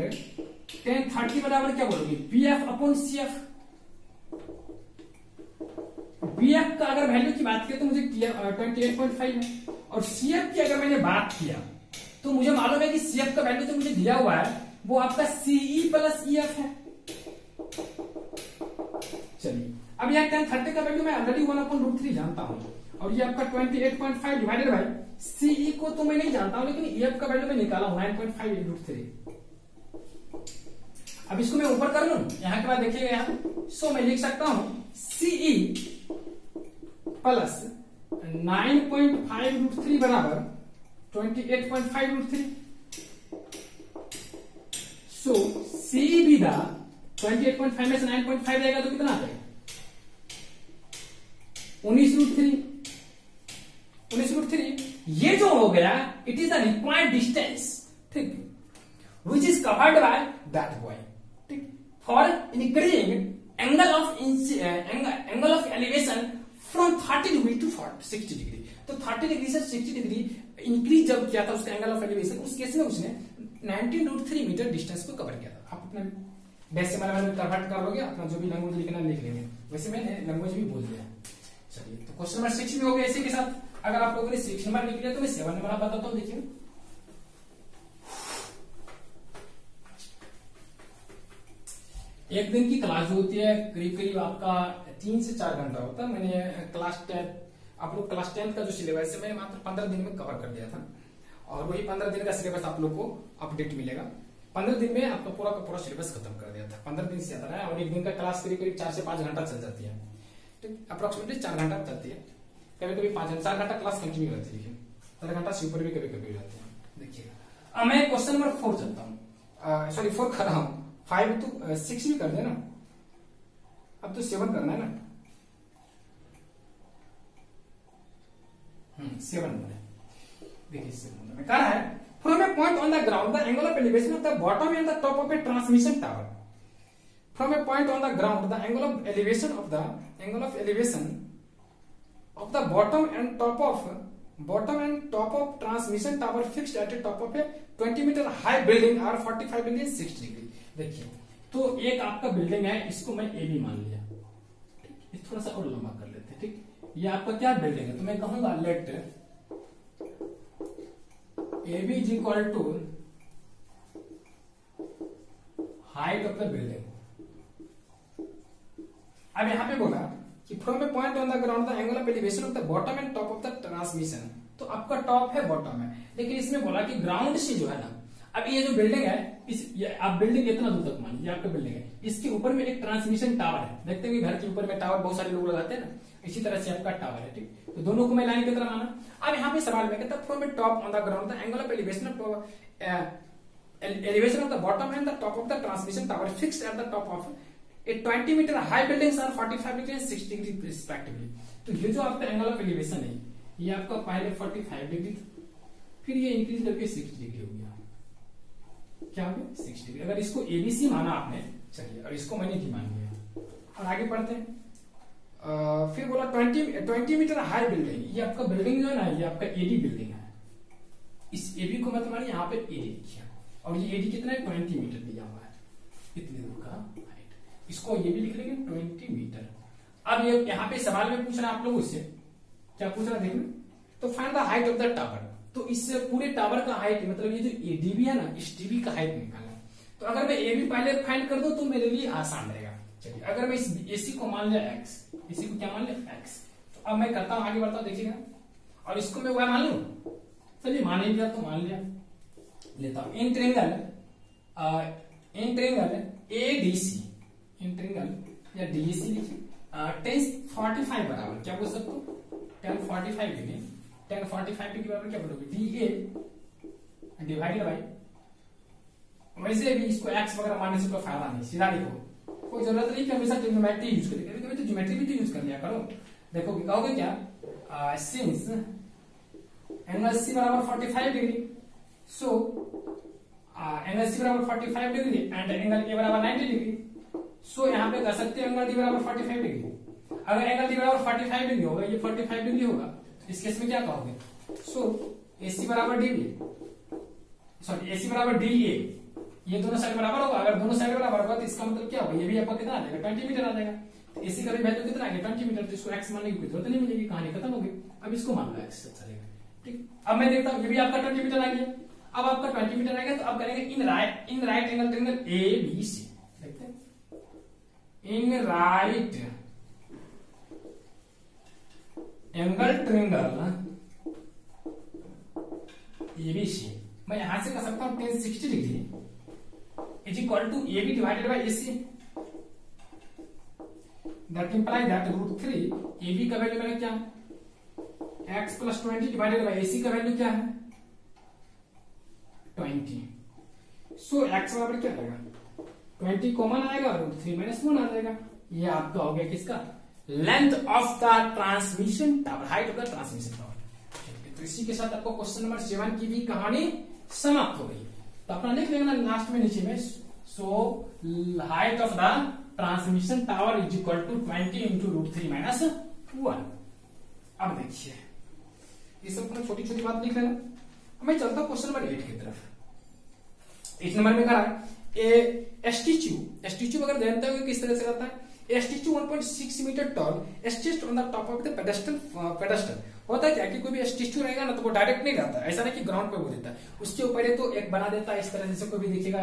tan 30 बराबर क्या बोलोगे BF अपॉन CF। BF का अगर वैल्यू की बात करें तो मुझे 28.5 है और CF की अगर मैंने बात किया तो मुझे मालूम है कि CF का वैल्यू जो मुझे दिया हुआ है वो आपका CE प्लस EF है। चलिए अब यहाँ tan 30 का वैल्यू मैं ऑलरेडी 1/√3 जानता हूँ और ये आपका 28.5 डिवाइडेड बाय CE को तो मैं नहीं जानता हूँ लेकिन EF का वैल्यू मैं निकाला हूँ 9.5 √3। अब इसको मैं ऊपर कर लूं यहाँ के बाद देखिएगा यहाँ, सो मैं लिख सकता हूं CE प्लस 9.5 √3 बराबर 28.5 √3। सो CE भी दा 28.5 में से 9.5 जाएगा तो कितना आ जाएगा 19 √3। ये जो हो गया it is the required distance, ठीक, which is covered by that boy, ठीक, for increasing angle of elevation from 30 degree to 60 degree. तो 30 डिग्री से 60 डिग्री इंक्रीज जब किया था उसका एंगल ऑफ एलिवेशन, उस केस में उसने 19 √3 मीटर डिस्टेंस को कवर किया था। आप अपना डेसिमल में कन्वर्ट कर लोगे, अपना जो भी लैंग्वेज लिखना लिख लेंगे, वैसे मैंने लैंग्वेज भी बोल दिया। चलिए तो क्वेश्चन नंबर 6 भी हो गया। इसी के साथ अगर आप लोगों ने 6 नंबर लिख लिया तो मैं 7 नंबर बताता हूँ। देखिए एक दिन की क्लास जो होती है करीब करीब आपका 3 से 4 घंटा होता है। मैंने क्लास 10 आप लोग क्लास 10 का जो सिलेबस है मैंने मात्र 15 दिन में कवर कर दिया था और वही 15 दिन का सिलेबस आप लोग को अपडेट मिलेगा। 15 दिन में आपका पूरा का पूरा सिलेबस खत्म कर दिया था। 15 दिन से ज्यादा है और एक दिन का क्लास करीब करीब 4 से 5 घंटा चल जाती है, ठीक, अप्रोक्सीमेटली 4 घंटा चलती है, कभी कभी 4 घंटा क्लास कंटिन्यू रहती है, 4 घंटा से ऊपर भी कभी कभी रहती है। देखिएगा अब मैं क्वेश्चन नंबर 4 चलता हूँ, सॉरी 4 कर रहा हूँ, 5 तो 6 भी कर देना, अब तो 7 करना है ना, 7 में देखिए 7 में कहा है from a point on the ground the angle of elevation of the bottom and the top of A transmission tower, from a point on the ground the angle of elevation of the bottom and top of transmission tower fixed at the top of a 20 meter high building are 45 degree 60 degree। देखिए तो एक आपका building है, इसको मैं A B मान लिया, ठीक, थोड़ा सा और लंबा कर लेते हैं, ठीक, ये आपका क्या बिल्डिंग है, तो मैं कहूंगा let A B is equal to height of the building. अब यहां पे बोला कि from a point on the ground the angle of elevation of the bottom and top of the transmission, तो आपका टॉप है बॉटम है, लेकिन इसमें बोला कि ग्राउंड से जो है ना, अब ये जो बिल्डिंग है आप बिल्डिंग इतना दूर तक मानिए, आपका बिल्डिंग है, इसके ऊपर में एक ट्रांसमिशन टावर है, देखते हैं घर के ऊपर में टावर बहुत सारे लोग लगाते हैं ना, इसी तरह से आपका टावर है, ठीक, तो दोनों को मैं लाइन की तरह माना। अब यहाँ पे सवाल में कहता है from a top on the ground the angle of elevation of the bottom and the top of the transmission tower fixed at the top of a 20 metre high buildings are 45 degree and 60 degree respectively. तो ये जो आपका angle of elevation है ये आपका पहले 45 degree था, फिर ये इंक्रीज करके 60 डिग्री हो गया, क्या हो गया 60 डिग्री। अगर इसको एबीसी माना आपने, चलिए, और इसको मैंने डी मान लिया, और आगे पढ़ते हैं। फिर बोला 20 मीटर हाई बिल्डिंग, ये आपका बिल्डिंग जो है ना, ये आपका एडी बिल्डिंग है, इस एबी को मतलब मानिए यहाँ पे एडी लिखिए, और ये एडी कितना है 20 मीटर दिया हुआ है, इतने दूर का हाइट, इसको ये भी लिख लेंगे 20 मीटर। अब ये यहाँ पे सवाल में पूछ रहा है आप लोगों से, क्या पूछ रहा है देखना, तो find the height of the tower, तो इससे पूरे टावर का हाइट मतलब ये जो एडीबी है ना, इस डीबी का हाइट निकालना। तो अगर मैं एबी पहले फाइंड कर दूं तो मेरे लिए आसान रहेगा। चलिए अगर मैं इस एसी को मान लिया एक्स, इसी को क्या मान लिया एक्स, तो अब मैं करता हूं आगे बढ़ता हूं, देखिएगा, और इसको मैं वह मान लू, चलिए मान ही लिया तो मान लिया, लेता हूं in triangle ADC, in triangle या डीएसी लिखिए, tan 45 बराबर क्या बोल सकते हो, tan 45 डिग्री, tan 45 डिग्री बराबर क्या बोलोगे, DA डिवाइडेड बाय, वैसे भी इसको x वगैरह मानने से कोई फायदा नहीं, सीधा लिखो, कोई जरूरत नहीं कि हमेशा ट्रिग्नोमेट्री यूज करें, कभी कभी तो ज्योमेट्री भी तो यूज कर लिया करो। देखो कहोगे क्या, सिंस एंगल C बराबर 45 डिग्री, सो एंगल C बराबर 45 डिग्री एंड एंगल A बराबर 90 डिग्री, सो यहाँ पे कर सकते हैं एंगल D बराबर 45 डिग्री। अगर एंगल D बराबर 45 डिग्री होगा, ये 45 डिग्री होगा, तो इस केस में क्या कहोगे, सो AC बराबर DB, सॉरी AC बराबर DA, ये दोनों साइड बराबर होगा। अगर दोनों साइड बराबर होगा तो इसका मतलब क्या होगा, ये भी आपका कितना आ जाएगा 20 मीटर आ जाएगा। तो AC का भी वैल्यू कितना आ गया 20 मीटर, तो इसको x मानने की कोई जरूरत नहीं मिलेगी, कहानी खत्म हो गई। अब इसको मान लो x चलेगा, ठीक। अब मैं देखता हूँ ये भी आपका 20 मीटर आ गया। अब आपका 20 मीटर आ गया तो अब करेंगे in right angle triangle ABC, देखते हैं in right angle triangle ABC, मैं यहां से कर सकता हूं tan 60 degree is equal to AB divided by AC, that imply that √3 AB का वैल्यू मैंने क्या x plus 20 divided bye AC का वैल्यू क्या है 20, सो x बराबर क्या आएगा 20 कॉमन आएगा, √3 माइनस 1 आ जाएगा। ये आपका हो गया किसका, length of the transmission tower, height of the transmission tower. तो इसी के साथ आपको क्वेश्चन नंबर 7 की भी कहानी समाप्त हो गई। तो अपना लिख लेना लास्ट में नीचे में, so height of the transmission tower is equal to 20 into √3 minus 1। अब देखिए ये सब छोटी छोटी बात लिख लेना। मैं चलता हूं क्वेश्चन नंबर 8 की तरफ। 8 नंबर में कहा स्टैच्यू अगर जानते हो किस तरह से रहता है, A statue 1.6 metre tall stretched on the top of the pedestal. होता है क्या कि कोई भी स्टैच्यू रहेगा ना तो वो डायरेक्ट नहीं रहता, ऐसा नहीं कि ग्राउंड पे वो देता है, उसके ऊपर तो एक बना देता है इस तरह, जैसे कोई भी देखेगा,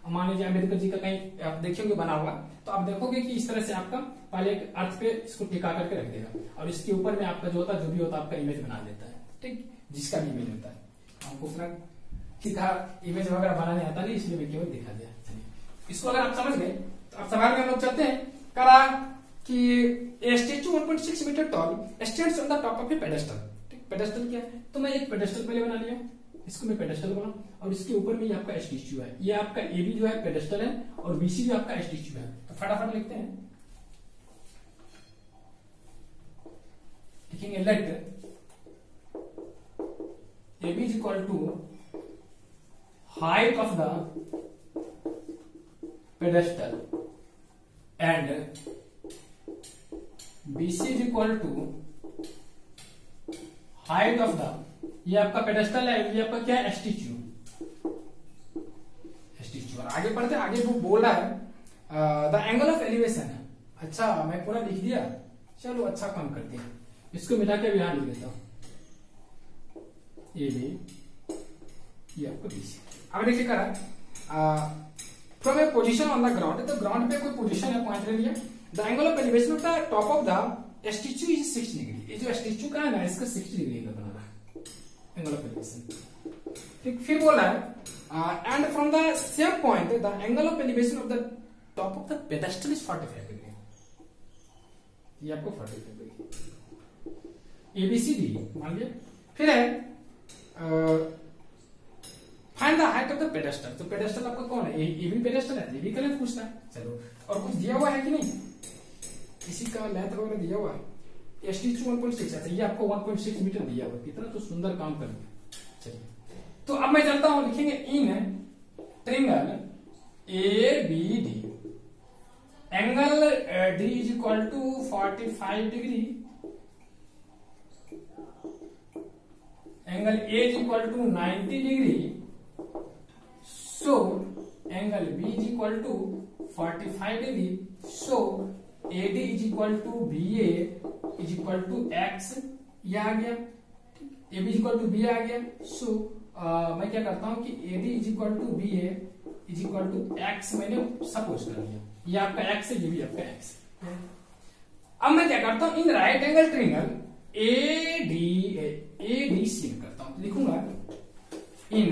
मान लीजिए अम्बेडकर जी का कहीं आप देखेंगे बना हुआ, तो आप देखोगे कि इस तरह से आपका पहले एक अर्थ पे इसको टिका करके रख देगा और इसके ऊपर में आपका जो होता है, जो भी होता है आपका इमेज बना देता है, ठीक, जिसका भी इमेज होता है। हमको उतना सीधा इमेज वगैरह बनाने आता नहीं, इसलिए मैं केवल दिखा दिया। इसको अगर आप समझ गए तो अब सवाल में हम लोग चलते हैं। करा कि a statue 1.6 metre tall stands on the top of a pedestal. ठीक, पेडेस्टल क्या है, तो मैं एक पेडेस्टल पहले बना लिया, इसको मैं पेडेस्टल बना, और इसके ऊपर में ये आपका स्टेचू है, ये आपका एबी जो है पेडेस्टल है और बीसी जो आपका स्टेचू है। तो फटाफट लिखते हैं, लिखेंगे let AB is equal to height of the pedestal and BC is equal to height of the, ये आपका पेडेस्टल है, ये आपका क्या है स्टेच्यू। और आगे बढ़ते, आगे वो बोल रहा है द एंगल ऑफ एलिवेशन है। अच्छा मैं पूरा लिख दिया, चलो अच्छा काम करते हैं, इसको मिला के यहां लिख देता हूं ये भी, ये आपका BC। अब देखिए करा from A position on the ground, तो ग्राउंड पे कोई पोजीशन है, पॉइंट ले लिया। The angle of elevation of the top of the statue is 60 degree. ये जो स्टेच्यू का है ना, इसका 60 डिग्री का बना रहा है एंगल ऑफ एलिवेशन। ठीक, फिर बोला है and from the same point the angle of elevation of the top of the pedestal is 45 degree. ये आपको 45 डिग्री ABCD मान लिया। फिर है find the height of the pedestal. तो पेडेस्टल आपका कौन है, ये भी पेडेस्टल है, ये भी करें पूछना है। चलो, और कुछ दिया हुआ है कि नहीं, इसी का लेंथ वगैरह दिया हुआ है, स्टेच्यू 1.6 है, ये आपको 1.6 मीटर दिया हुआ। कितना तो सुंदर काम कर दिया। चलिए, तो अब मैं चलता हूं, लिखेंगे in triangle ABD angle D is equal to 45 degree, angle A is equal to 90 degree, so angle B is equal to 45 degree, so AD is equal to BA is equal to X। ये आ गया, AB is equal to BA आ गया। so मैं क्या करता हूं कि AD is equal to BA is equal to X मैंने सपोज कर लिया, ये आपका X है, ये भी आपका X है। अब मैं क्या करता हूं, इन राइट एंगल ट्रायंगल ADC करता हूं, लिखूंगा इन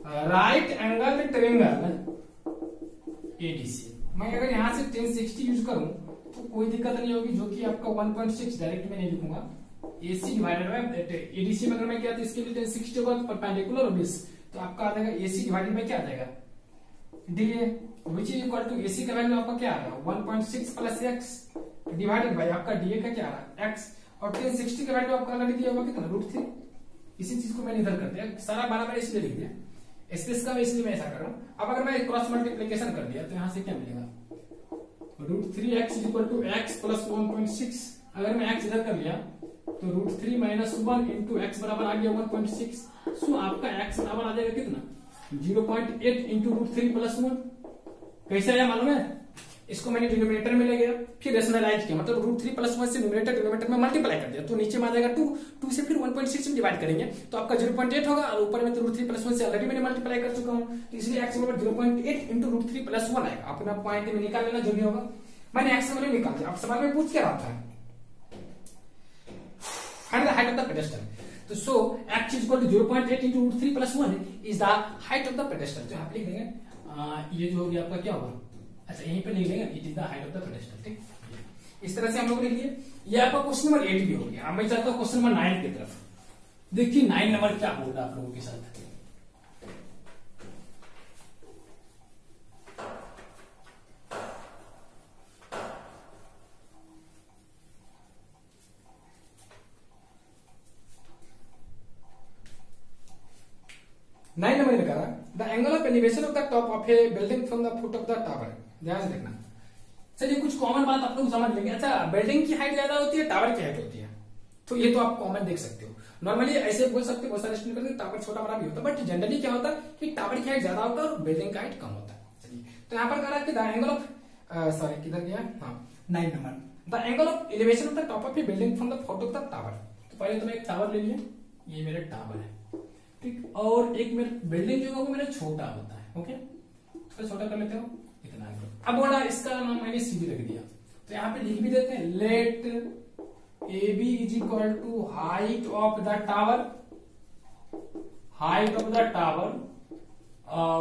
राइट एंगल ट्रायंगल ADC। मैं अगर यहां से 1060 यूज करूं तो कोई दिक्कत नहीं होगी, जो कि आपका 1.6 डायरेक्ट में नहीं लिखूंगा, AC डिवाइडेड बाय ADC में अगर मैं किया तो इसके लिए 1060 होगा परपेंडिकुलर और 20, तो आपका आ जाएगा AC डिवाइडेड बाय क्या आ जाएगा DA, which is equal to AC का वैल्यू आपका क्या आ रहा है 1.6 प्लस x डिवाइडेड बाय आपका DA का क्या आ रहा है x, और 1060 का वैल्यू आपका ऑलरेडी दिया हुआ कितना √3। इसी चीज को मैंने इधर कर दिया, सारा बार इसलिए लिख दिया, स्पेस का इसलिए मैं ऐसा कर रहा हूं। अब अगर मैं क्रॉस मल्टीप्लिकेशन कर दिया तो यहां से क्या मिलेगा √3x is equal to x plus 1.6। अगर मैं x इधर कर लिया तो √3 माइनस 1 इंटू x बराबर आ गया 1.6। सो आपका x बराबर आ जाएगा कितना 0.8 इंटू √3 प्लस 1। कैसे आया मालूम है, इसको मैंने डिनोमिनेटर में ले गया, फिर रेशनलाइज किया, मतलब √3 प्लस 1 से न्यूमरेटर डिनोमिनेटर में मल्टीप्लाई कर दिया, तो नीचे में आ जाएगा 2 से फिर 1.6 में डिवाइड करेंगे तो आपका 0.8 होगा, और ऊपर में तो √3 प्लस 1 से ऑलरेडी मैंने मल्टीप्लाई कर चुका हूं, तो इसलिए x बराबर 0.8 इंटू √3 प्लस 1 आएगा। अपना पॉइंट में निकाल लेना जो भी होगा, मैंने x वैल्यू निकाल दिया। अब सवाल में पूछ क्या रहा था, find the height of the pedestal. तो so x is equal to 0.8 into √3 plus 1 is the height of the pedestal. जो आप लिख देंगे ये जो होगी आपका क्या होगा, अच्छा यहीं पे लिख लेंगे it is the height of the pedestal. ठीक, इस तरह से हम लोग लिख लिए। ये आपका क्वेश्चन नंबर 8 भी हो गया। अब मैं चाहता हूं क्वेश्चन नंबर 9 की तरफ। देखिए 9 नंबर क्या बोल रहा है आप लोगों के साथ। नंबर लिखा the angle of elevation of the top of A building from the foot of the tower. ध्यान से देखना। चलिए कुछ कॉमन बात आप लोग समझ लेंगे। अच्छा, बिल्डिंग की हाइट ज्यादा होती है, टावर की हाइट होती है, तो ये तो आप कॉमन देख सकते हो। नॉर्मली ऐसे बोल सकते हो, बहुत सारे स्टूडेंट करते हैं टावर छोटा बड़ा भी होता है, बट जनरली क्या होता है कि टावर की हाइट ज्यादा होता है और बिल्डिंग का हाइट कम होता है। चलिए, तो यहाँ पर कह रहा है कि द एंगल ऑफ सॉरी किधर गया, हाँ 9 number, the angle of elevation of the top of A building from the foot of the tower. तो पहले तो मैं एक टावर ले लिया, ये मेरे टावर है, ठीक, और एक मेरे बिल्डिंग जो है वो मेरा छोटा होता है। ओके, थोड़ा छोटा कर लेते हो इतना। अब बोला इसका नाम मैंने सीधी रख दिया, तो यहाँ पे लिख भी देते हैं let A B is equal to height of the tower height of the tower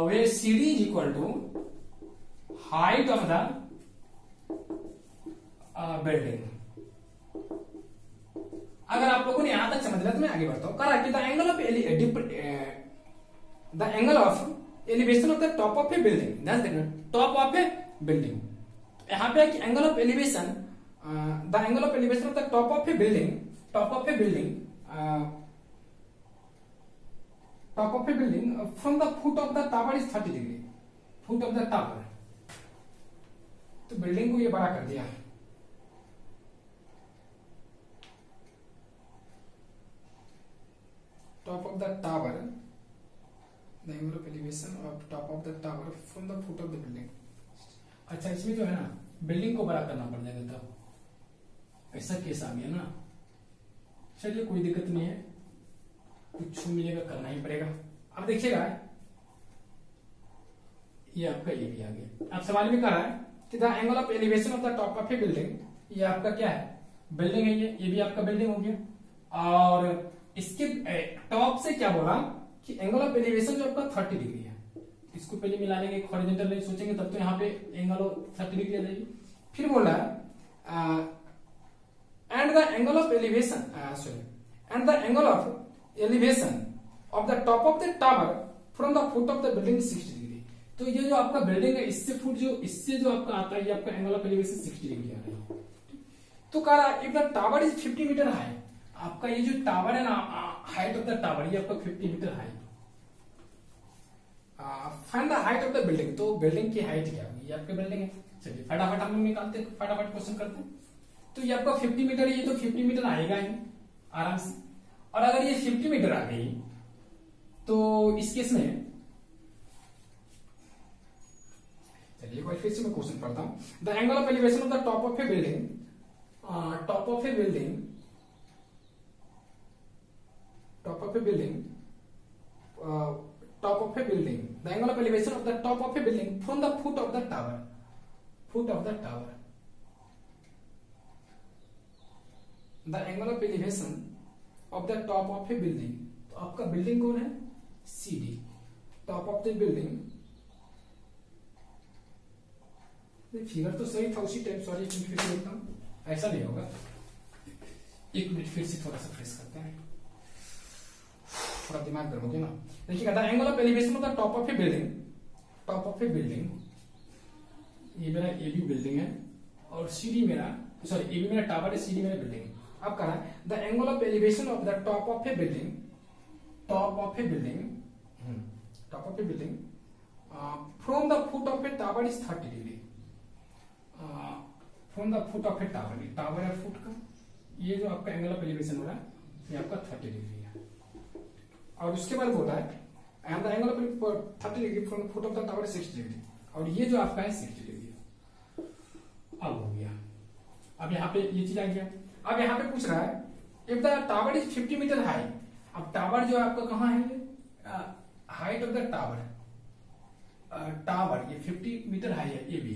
way CD is equal to height of the building. अगर आप लोगों ने यहां तक समझ लिया तो मैं आगे बढ़ता हूं। करा कि the angle of elevation of the top of A building, ध्यान देखना, टॉप ऑफ ए बिल्डिंग। यहां पे कि angle of elevation, the angle of elevation of the top of A building, top of A building, top of A building from the foot of the tower is 30 degree, foot of the tower. तो building को ये बड़ा कर दिया, top of the tower, the angle of elevation of top of the tower from the foot of the building. अच्छा, इसमें जो है ना बिल्डिंग को बड़ा करना पड़ जाएगा, तब ऐसा केस आ गया ना। चलिए कोई दिक्कत नहीं है, कुछ मिलेगा करना ही पड़ेगा। अब देखिएगा ये आपका ये भी आ गया। अब सवाल में कह रहा है कि the angle of elevation of the top of A building, ये आपका क्या है, बिल्डिंग है, ये भी आपका बिल्डिंग हो गया। और इसके टॉप से क्या बोला कि एंगल ऑफ एलिवेशन जो आपका 30 डिग्री है, इसको पहले मिला लेंगे, हॉरिजॉन्टल लाइन सोचेंगे तब तो यहाँ पे एंगल ऑफ 30 डिग्री आ जाएगी। फिर बोला and the angle of elevation, sorry, and the angle of elevation of the top of the tower from the foot of the building 60 degree. तो ये जो आपका बिल्डिंग है इससे फुट जो इससे जो आपका आता है, ये आपका एंगल ऑफ एलिवेशन 60 डिग्री आ रही है। तो कह रहा if the tower is 50 metre high, आपका ये जो टावर है ना, हाइट ऑफ द टावर ये आपका 50 metre high, find the height of the building. तो बिल्डिंग की हाइट क्या होगी, ये आपकी बिल्डिंग है। चलिए फटाफट हम लोग निकालते हैं, फटाफट क्वेश्चन करते हैं। तो ये आपका 50 मीटर, ये तो 50 मीटर आएगा ही आराम से। और अगर ये 50 मीटर आ गई तो इस केस में, चलिए एक बार फिर से मैं क्वेश्चन पढ़ता हूं। The angle of elevation of the top of A building, top of A building, top of a building, top of a building, the angle of elevation of the top of a building from the foot of the tower, foot of the tower, the angle of elevation of the top of a building। तो आपका building कौन है, CD, top of the building। Figure तो सही था उसी time, sorry फिर से लिखता हूं, ऐसा नहीं होगा। एक मिनट फिर से थोड़ा सा फ्रेश करते हैं, थोड़ा दिमाग गर्म हो गया ना। देखिएगा the angle of elevation of the top of A building, top of A building, ये मेरा ए बी बिल्डिंग है और CD मेरा, सॉरी ए बी मेरा टावर है, CD मेरा बिल्डिंग है। अब कह रहा है the angle of elevation of the top of A building, top of A building, top of A building from the foot of a tower is 30 degree, from the foot of a tower, tower है foot का, ये जो आपका angle of elevation हो रहा है ये आपका 30 डिग्री है। और उसके बाद बोला है and the angle of 30 degree from the foot of the tower 60 degree, और ये जो आपका है 60 डिग्री। अब हो गया, अब यहाँ पे ये चीज आ गया। अब यहाँ पे पूछ रहा है if the tower is 50 metre high. अब टावर जो आपका कहाँ है, height of the tower, tower ये 50 मीटर हाई है, ये भी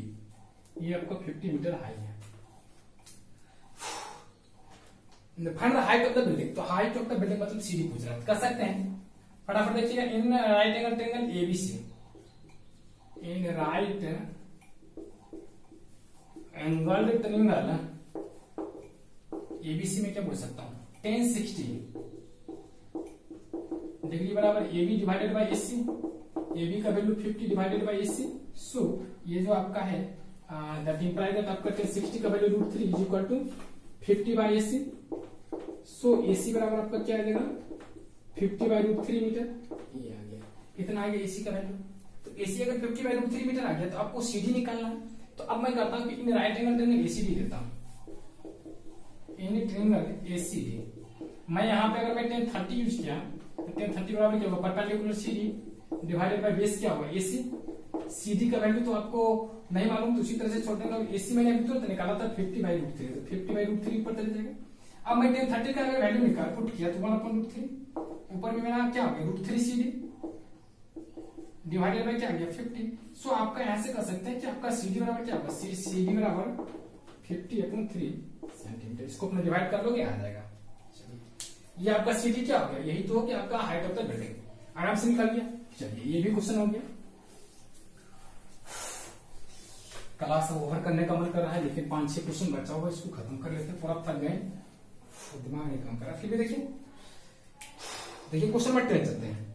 ये आपका 50 मीटर हाई है। Find the height of the building, तो हाइट ऑफ द बिल्डिंग मतलब CD पूछ रहा है, कर सकते हैं फटाफट। देखिएगा इन राइट एंगल ट्रायंगल ABC, इन राइट एंगल ट्रायंगल ABC में क्या बोल सकता हूं, 1060 डिग्री बराबर AB divided by AC, AB का वैल्यू 50 डिवाइडेड बाई AC। सो ये जो आपका है दैट इंप्लाई दैट आपका 1060 का value √3 is equal to 50 by AC। So AC बराबर आपका क्या आ जाएगा, 50 बाई √3 मीटर, ये आ गया, इतना आ गया AC का वैल्यू। तो AC अगर 50 बाई √3 मीटर आ गया तो आपको CD निकालना है। तो अब मैं करता हूं कि इन राइट एंगल ट्रायंगल ACD देता हूं, इन ट्रायंगल ACD। मैं यहाँ पे अगर मैं 1030 यूज किया तो 1030 बराबर क्या होगा, perpendicular CD divided by base क्या होगा AC। CD का वैल्यू तो आपको नहीं मालूम, तो उसी तरह से छोड़ देंगे। AC मैंने अभी तुरंत निकाला था 50 बाई √3, तो 50 बाई √3 ऊपर चले जाएगा। अब मैं 1030 का अगर वैल्यू निकाल पुट किया तो 1/√3, ऊपर में मेरा क्या हो गया √3 CD डिवाइडेड बाई क्या आ गया 50। सो आपका यहां से कर सकते हैं कि आपका CD बराबर क्या होगा, CD बराबर 50/3 सेंटीमीटर। इसको अपना डिवाइड कर लोगे आ जाएगा। ये आपका CD क्या हो गया, यही तो हो गया आपका हाइट ऑफ द बिल्डिंग। आराम से निकाल लिया। चलिए ये भी क्वेश्चन हो गया। क्लास ओवर करने का मन कर रहा है लेकिन 5-6 क्वेश्चन बचा हुआ, इसको खत्म कर लेते हैं, पूरा थक गए, दिमाग नहीं काम कर रहा। फिर भी देखिए क्वेश्चन नंबर 10 चलते हैं।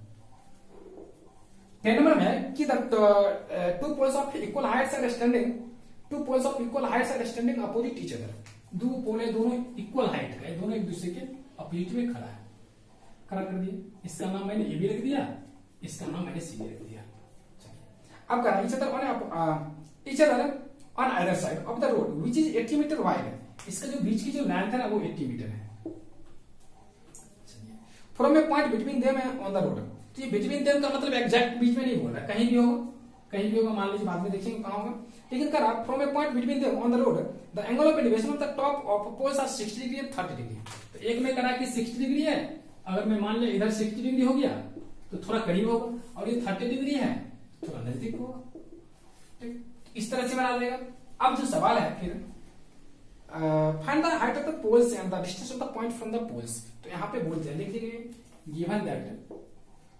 10 नंबर में है कि two poles of equal heights are standing, two poles of equal heights are standing opposite each other. दो पोल है, दोनों इक्वल हाइट का है, दोनों एक दूसरे के अपोजिट में खड़ा है, खड़ा कर दिया। इसका नाम मैंने ए भी रख दिया, इसका नाम मैंने सी भी रख दिया। अब कह रहा है each other on other side of the road which is 80 metre wide. इसका जो बीच की जो लेंथ है ना वो 80 मीटर है। From a point between them on the road. तो ये बिटवीन देम का मतलब एग्जैक्ट बीच में नहीं बोल रहा, कहीं भी होगा, कहीं भी होगा, मान लीजिए बाद में देखेंगे कहां होगा। लेकिन कह रहा from a point between them on the road the angle of elevation of the top of poles are 60 degree and 30 degree. तो एक में कह रहा है कि 60 डिग्री है, अगर मैं मान लिया इधर 60 डिग्री हो गया तो थोड़ा करीब होगा, और ये 30 डिग्री है थोड़ा नजदीक होगा। ठीक, इस तरह से बना देगा। अब जो सवाल है फिर find the height of the poles and the distance of the point from the poles. तो यहाँ पे बोलते हैं, लिखेंगे गिवन दैट,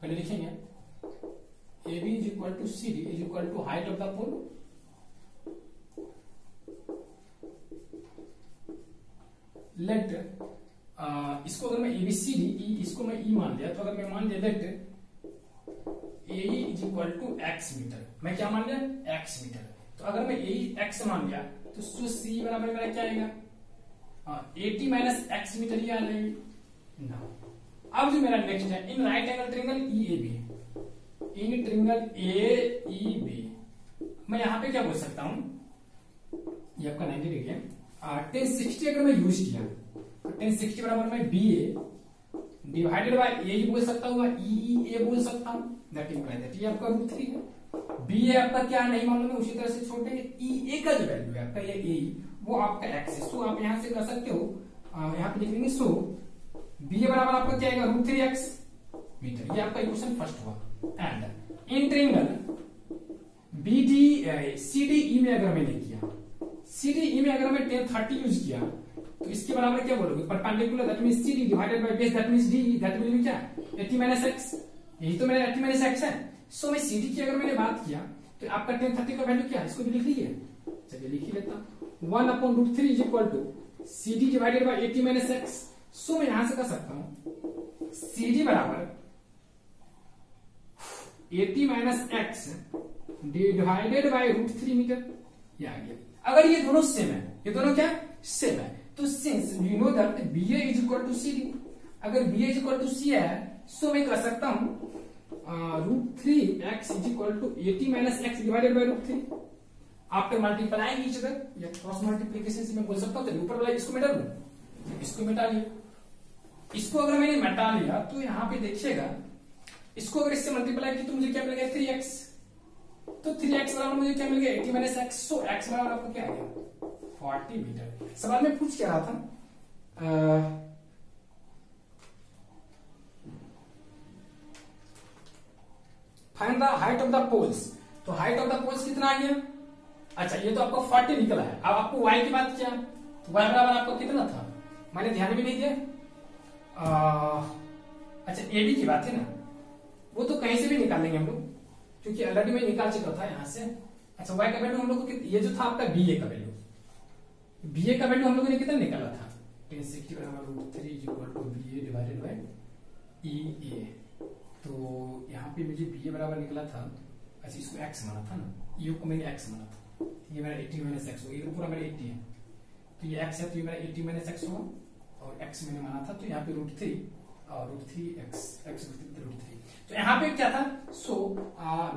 पहले लिखेंगे AB is equal to CD is equal to height of the pole let, इसको अगर मैं ABCD इसको मैं E मान लिया, तो अगर मैं मान लिया let AE is equal to x metre, मैं क्या मान लिया x मीटर। तो अगर मैं AE x मान लिया तो C बराबर मेरा क्या आएगा 80 माइनस x मीटर ही आ जाएगी ना। अब जो मेरा नेक्स्ट है इन right angle triangle EAB, in triangle AEB मैं यहां पे क्या बोल सकता हूं, ये आपका 90 डिग्री है। 1060 अगर मैं यूज किया तो 1060 बराबर मैं BA डिवाइडेड बाय A ही बोल सकता हूँ, EA बोल सकता हूँ, दैट इंप्लाइज दैट ये आपका √3 है। BA आपका क्या नहीं मालूम है, उसी तरह से छोटे EA का जो वैल्यू है आपका ये AE वो आपका x है। सो आप यहां से कर सकते हो, यहां पे लिख लेंगे सो BA बराबर आपका क्या आएगा √3x मीटर। ये आपका इक्वेशन फर्स्ट हुआ। एंड इन ट्रायंगल CDE में अगर मैंने किया, CDE में अगर मैं 1030 यूज किया तो इसके बराबर क्या बोलोगे perpendicular, that means CD divided by base, that means DE, that will be क्या 80 माइनस x। यही तो मेरा 80 माइनस x है। सो मैं CD की अगर मैंने बात किया तो आपका 1030 का वैल्यू क्या है, इसको भी लिख लीजिए। चलिए लिख ही लेता हूं, 1/√3 is equal to CD divided by 80 minus x। So मैं यहां से कर सकता हूं CD बराबर 80 minus x divided by √3 metre, ये आ गया। अगर ये दोनों सेम है, ये दोनों क्या सेम है, तो since we know that BA is equal to CD, अगर BA is equal to C है सो मैं कर सकता हूं √3x is equal to 80 minus x divided by √3। After multiplying each other या क्रॉस मल्टीप्लिकेशन से मैं बोल सकता हूं, ऊपर वाला इसको मिटा लूं, इसको मिटा लिया। इसको अगर मैंने मिटा लिया तो यहां पे देखिएगा, इसको अगर इससे मल्टीप्लाई किया तो मुझे क्या मिलेगा 3x, तो 3x बराबर मुझे क्या मिल गया 80 माइनस x। सो x बराबर आपको क्या आ गया 40 मीटर। सवाल में पूछ क्या रहा था, find the height of the poles. तो हाइट ऑफ द पोल्स कितना आ गया, अच्छा ये तो आपको 40 निकला है। अब आपको y की बात किया तो y बराबर आपको कितना था, मैंने ध्यान भी नहीं दिया। अच्छा AB की बात है ना, वो तो कहीं से भी निकाल लेंगे हम लोग, क्योंकि ऑलरेडी मैं निकाल चुका था यहां से। अच्छा y का वैल्यू हम लोग को, ये जो था आपका BA का वैल्यू, BA का वैल्यू हम लोगों ने कितना निकाला था 1060 बराबर √3 is equal to BA divided by EA। तो यहाँ पे मुझे BA बराबर निकला था, अच्छा इसको x माना था ना, E को मैंने x माना था, ये मेरा 80 माइनस x होगा, ये पूरा मेरा 80 है, तो ये x है तो ये मेरा 80 माइनस x होगा, और x मैंने माना था तो यहाँ पे √3 और √3x √3। तो यहाँ पे क्या था, सो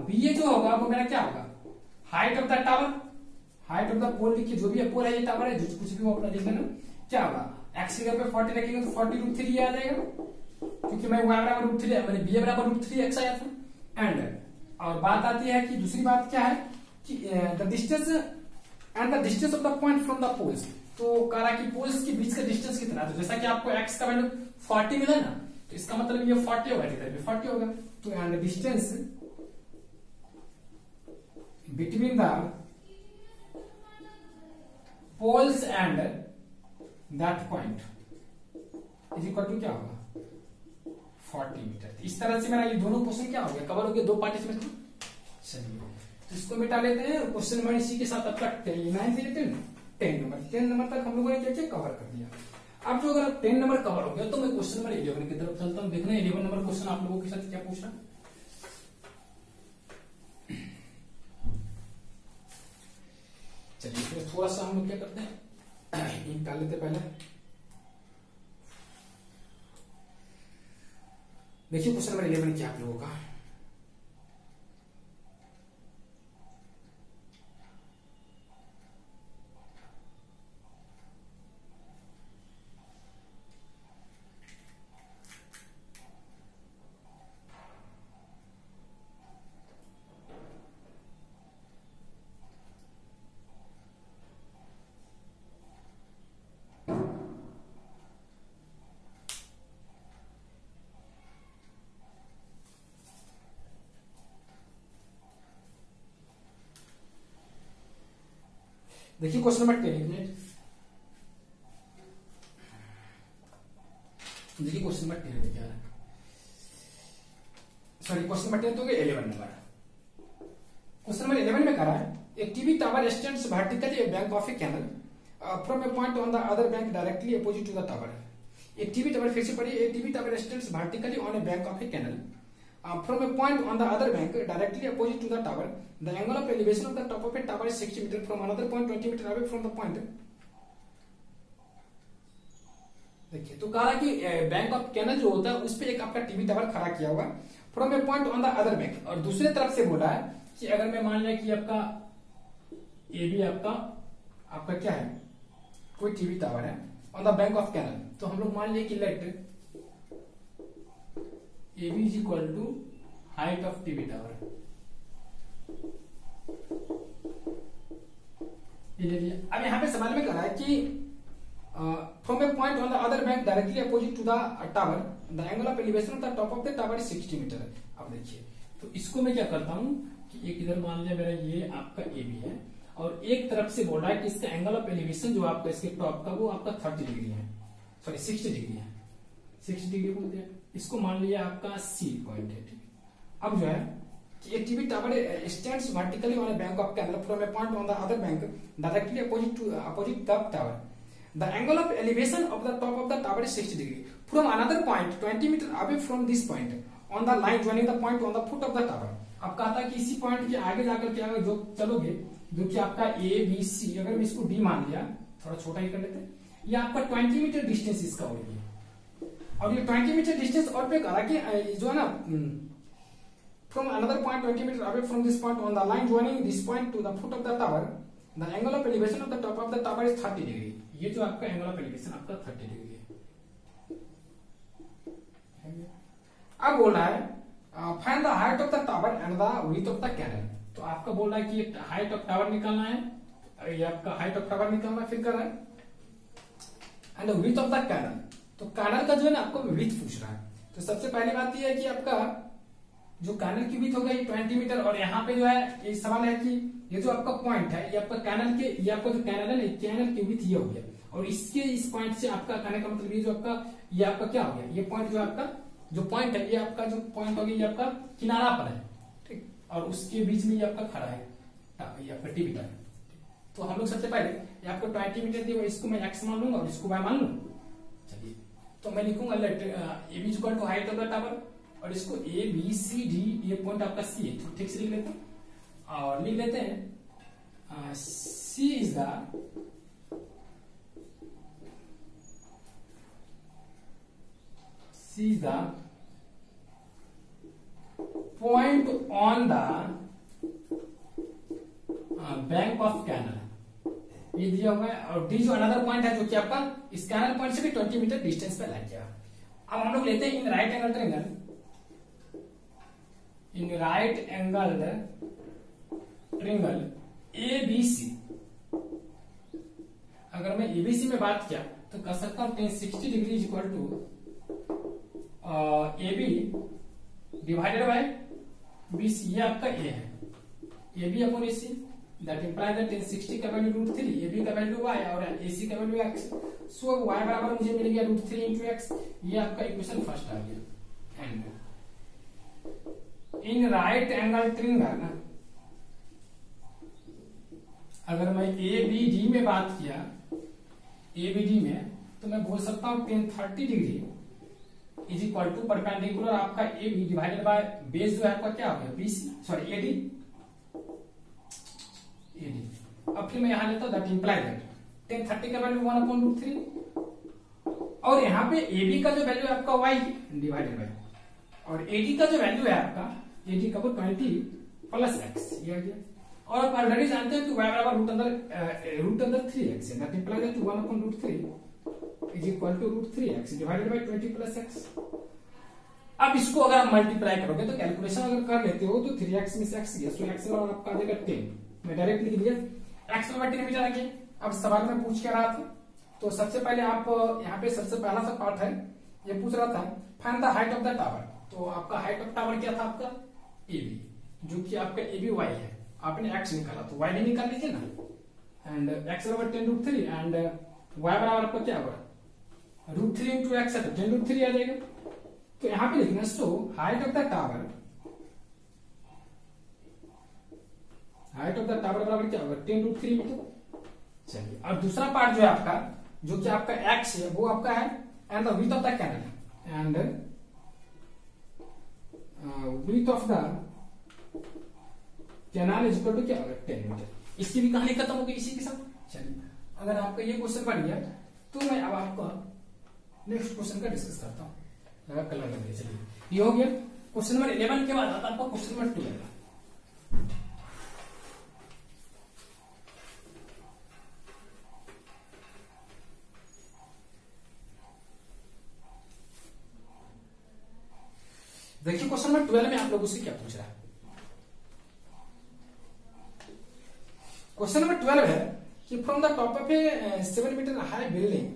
BA जो होगा वो मेरा क्या होगा height of the tower, height of the pole लिखिए, जो भी पोल है ये टावर है, जो कुछ भी वो अपना लिख लेना, क्या होगा x की जगह पे 40 रखेंगे तो 40 √3 आ जाएगा, क्योंकि मैं y बराबर √3 मैंने BA बराबर √3x आया था। एंड और बात आती है कि दूसरी बात क्या है कि the distance and the distance of the point from the poles. तो कह रहा कि पोल्स के बीच का डिस्टेंस कितना है, तो जैसा कि आपको x का वैल्यू 40 मिला ना, तो इसका मतलब ये 40 होगा, इधर भी 40 होगा। तो and distance between the poles and that point is equal to क्या होगा 40 मीटर। इस तरह से मेरा ये दोनों क्वेश्चन क्या हो गया, कवर हो गया, 2 पार्ट इसमें। चलिए तो इसको मिटा लेते हैं। क्वेश्चन नंबर इसी के साथ आपका 9 से लेते हैं 10 नंबर। 10 नंबर तक हम लोगों ने क्या कवर कर दिया। अब जो अगर 10 नंबर कवर हो गया तो मैं क्वेश्चन नंबर 11 की तरफ चलता हूँ। देखना 11 नंबर क्वेश्चन आप लोगों के साथ क्या पूछ रहा। चलिए इसमें थोड़ा सा हम लोग क्या करते हैं, निकाल लेते पहले। देखिए क्वेश्चन नंबर 11 क्या आप लोगों का। देखिए क्वेश्चन नंबर 10, देखिए क्वेश्चन नंबर 10 में क्या है, सॉरी क्वेश्चन नंबर 10 तो 11 नंबर। क्वेश्चन नंबर 11 में करा है, एक TV tower stands vertically bank of a canal from a point on the other bank directly opposite to the tower. एक टीवी टावर, फिर से पढ़िए, a TV tower stands vertically on a bank of a canal from a point on the other bank directly opposite to the tower. The angle of elevation of the top of a tower is 60 meter from another point 20 meter away from the point. देखिए तो कहा कि bank of canal जो होता है उस पे एक आपका टीवी टावर खड़ा किया हुआ from a point on the other bank, और दूसरे तरफ से बोला है कि अगर मैं मान लिया कि आपका ए भी आपका क्या है, कोई टीवी टावर है on the bank of canal, तो हम लोग मान लिया कि let AB is equal to height of TV tower। अब यहाँ पे सवाल में करा है कि from a point on the other bank directly opposite to the tower the angle of elevation of the top of the tower is 60 metre. अब देखिए तो इसको मैं क्या करता हूँ कि एक इधर मान लिया मेरा ये आपका AB है, और एक तरफ से बोल रहा है कि इसका एंगल ऑफ एलिवेशन जो आपका इसके टॉप का वो आपका 30 डिग्री है, सॉरी 60 डिग्री है, 60 डिग्री बोलते हैं। इसको मान लिया आपका C पॉइंट है। अब जो है कि एक TV tower stands vertically on a bank of canal from a point on the other bank directly opposite the tower. The angle of elevation of the top of the tower is 60 degree from another point 20 metre away from this point on the line joining the point on the foot of the tower. अब कहा था कि इसी point के आगे जाकर के अगर जो चलोगे, जो कि आपका ABC, अगर मैं इसको D मान लिया, थोड़ा छोटा ही कर लेते हैं, ये आपका 20 मीटर डिस्टेंस इसका हो गया। और ये 20 मीटर डिस्टेंस और पे करा कि जो है ना from another point 20 metre away from this point on the line joining this point to the foot of the tower the angle of elevation of the top of the tower is 30 degree. ये जो आपका angle of elevation आपका 30 degree है। अब बोल रहा है find the height of the tower and the width of the canal. तो आपका बोल रहा है कि हाइट ऑफ टावर निकालना है, ये आपका हाइट ऑफ टावर निकालना, फिर कर रहा है and width of the canal. तो कैनल का जो है ना आपको विड्थ पूछ रहा है। तो सबसे पहली बात यह है कि आपका जो कैनल की विड्थ होगा ये 20 मीटर, और यहाँ पे जो है ये सवाल है कि ये जो आपका पॉइंट है ये आपका कैनल के, ये आपका जो कैनल है ना, कैनल की विड्थ ये हो गया, और इसके इस पॉइंट से आपका कहने का मतलब ये जो आपका ये आपका क्या हो गया, ये पॉइंट जो आपका जो पॉइंट है ये आपका जो पॉइंट हो गया ये आपका किनारा पर है, ठीक, और उसके बीच में ये आपका खड़ा है ये आपका टीवी टावर। तो हम लोग सबसे पहले ये आपको 20 मीटर दिया, इसको मैं एक्स मान लूंगा और इसको वाई मान लूं। चलिए तो मैं लिखूंगा let AB equal to height of the tower, और इसको ABCD ये पॉइंट आपका C है, तो ठीक से लिख लेते हैं और लिख लेते हैं C is the point on the bank of canal, ये दिया हुआ है, और D जो अनदर पॉइंट है जो कि आपका इस कैनल पॉइंट से भी 20 मीटर डिस्टेंस पे लाई गया। अब हम लोग लेते हैं in right angle triangle, in right angle triangle ABC। अगर मैं ABC में बात किया तो कह सकता हूं 60 degree is equal to AB divided by BC, ये आपका A है, AB upon AC, that imply that 60 का वैल्यू √3, AB का वैल्यू y और AC का वैल्यू x, सो y बराबर मुझे मिल गया √3 × x। ये आपका इक्वेशन फर्स्ट आ गया, angle in right angle triangle, अगर मैं एबीडी में बात किया, एबीडी में, तो मैं बोल सकता हूं tan 30 degree is equal to perpendicular आपका एबी डिवाइडेड बाय बेस जो है आपका क्या हो गया बीसी, सॉरी एडी। अब फिर मैं यहां लेता हूं दैट इंप्लाई दैट tan 30 का वैल्यू 1/√3 और यहाँ पे AB का जो वैल्यू है आपका y डिवाइडेड बाय, और AD का जो वैल्यू है आपका AD का वो 20 प्लस x ये आ गया। और आप ऑलरेडी जानते हैं कि y बराबर √3x है, that imply that 1/√3 is equal to √3x divided by 20 plus x। अब इसको अगर आप मल्टीप्लाई करोगे तो कैलकुलेशन अगर कर लेते हो तो 3x में से x गया, सो x बराबर आपका आ जाएगा 10। मैं डायरेक्ट लिख दिया x बराबर 10 मीटर आ गया। अब सवाल में पूछ क्या रहा था, तो सबसे पहले आप यहाँ पे सबसे पहला सा पार्ट है, ये पूछ रहा था find the height of the tower. तो आपका हाइट ऑफ टावर क्या था आपका AB, जो कि आपका AB y है, आपने x निकाला तो y भी निकाल लीजिए ना, एंड x बराबर 10√3 एंड y बराबर आपका क्या होगा √3 इंटू x है तो 10√3 आ जाएगा। तो यहाँ पे लिखना सो height of the tower, height of the tower बराबर क्या होगा 10√3 मीटर। चलिए अब दूसरा पार्ट जो है आपका, जो कि आपका x है वो आपका है and the width of the canal, and width of the canal is equal to क्या होगा 10 मीटर। इसकी भी कहानी खत्म हो गई इसी के साथ। चलिए अगर आपका ये क्वेश्चन बन गया तो मैं अब आपका नेक्स्ट क्वेश्चन का डिस्कस करता हूँ, लगा कलर लग गया। चलिए ये हो गया क्वेश्चन नंबर 11 के बाद आता है आपका क्वेश्चन नंबर 12। देखिए क्वेश्चन नंबर 12 में आप लोगों से क्या पूछ रहा है। क्वेश्चन नंबर 12 है कि from the top of a 7 metre high building,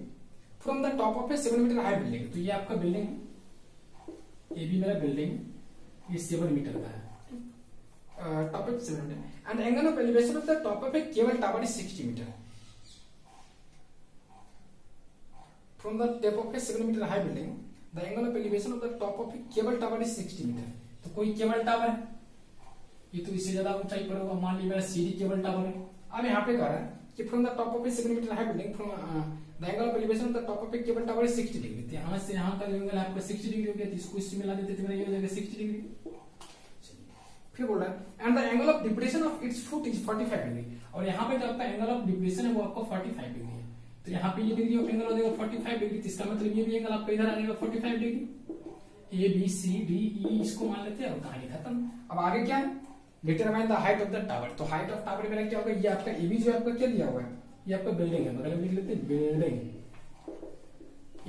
from the top of a 7 metre high building, तो ये आपका बिल्डिंग है, AB मेरा बिल्डिंग ये 7 मीटर का है, top of 7 metre and angle of elevation of the top of a cable tower is 60 metre. From the top of a 7 metre high building the angle of elevation of the top of a cable tower is 60 metre. तो कोई cable tower है, ये तो इससे ज्यादा ऊंचाई पर होगा, मान लीजिए मेरा सीडी केबल टावर है। अब यहाँ पे कह रहा है कि from the top of a 7 metre high building from the angle of elevation of the top of a cable tower is 60 degree. तो यहाँ से यहाँ का एंगल आपका 60 डिग्री हो गया, तो इसको इससे मिला देते तो मेरा ये हो जाएगा 60 डिग्री। फिर बोल रहा है and the angle of depression of its foot is 45 degree, और यहाँ पे जो आपका एंगल ऑफ डिप्रेशन है वो आपका 45 डिग्री है। तो यहाँ पे ये डिग्री ऑफ एंगल हो जाएगा 45 डिग्री, तो इसका मतलब ये भी एंगल आपका इधर आ जाएगा 45 degree. A B C D E इसको मान लेते हैं और कहानी खत्म। अब आगे क्या है, determine the height of the tower. तो हाइट ऑफ टावर मेरा क्या होगा, ये आपका एबी जो आपका क्या दिया हुआ है, ये आपका बिल्डिंग है, मतलब लिख लेते हैं बिल्डिंग,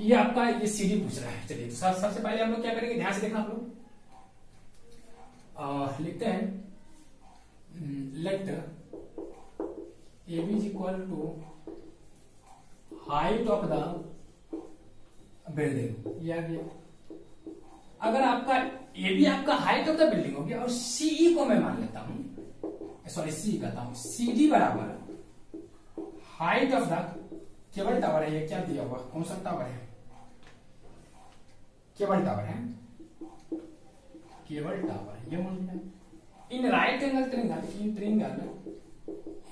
ये आपका ये सीडी पूछ रहा है। चलिए तो सबसे पहले हम लोग क्या करेंगे, ध्यान से देखना आप लोग, लिखते हैं let AB is equal to height of the building, ये आ गया। अगर आपका ए बी आपका हाइट ऑफ द बिल्डिंग हो गया और सीई को मैं मान लेता हूं, सॉरी सी कहता हूं, CD बराबर height of the cable tower है, ये क्या दिया हुआ, कौन सा टावर है, केबल टावर है, केबल टावर ये मान लिया। In right angle triangle, in triangle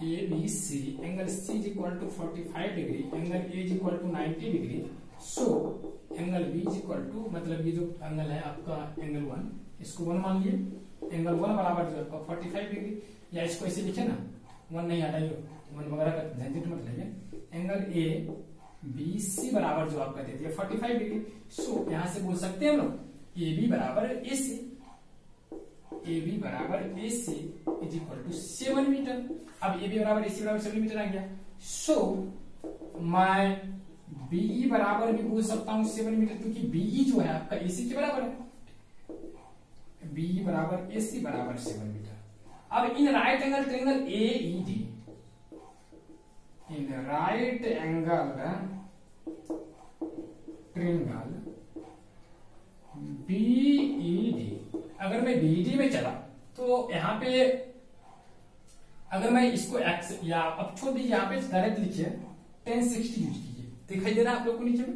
ABC angle C is equal to 45 degree, angle A is equal to 90 degree, so angle B is equal to, मतलब ये जो एंगल है आपका एंगल 1, इसको 1 मान लिए, एंगल 1 बराबर जो आपका 45 डिग्री, या इसको ऐसे लिखे ना, 1 नहीं हटाइए, 1 वगैरह का झंझट मत लेंगे। एंगल ABC बराबर जो आपका दे दिया 45 डिग्री, सो यहां से बोल सकते हैं हम लोग AB बराबर AC, AB बराबर AC is equal to 7 metre. अब AB बराबर AC बराबर 7 मीटर आ गया, सो मैं BE बराबर भी बोल सकता हूं 7 मीटर, क्योंकि BE जो है आपका AC के बराबर है, BE बराबर AC बराबर 7 मीटर। अब इन राइट एंगल ट्रायंगल AED, इन राइट एंगल ट्रायंगल BED, अगर मैं BED में चला तो यहाँ पे अगर मैं इसको एक्स या अब छोड़ दीजिए, यहाँ पे डायरेक्ट लिखिए 1060 यूज कीजिए, दिखाई दे रहा है आप लोग को नीचे में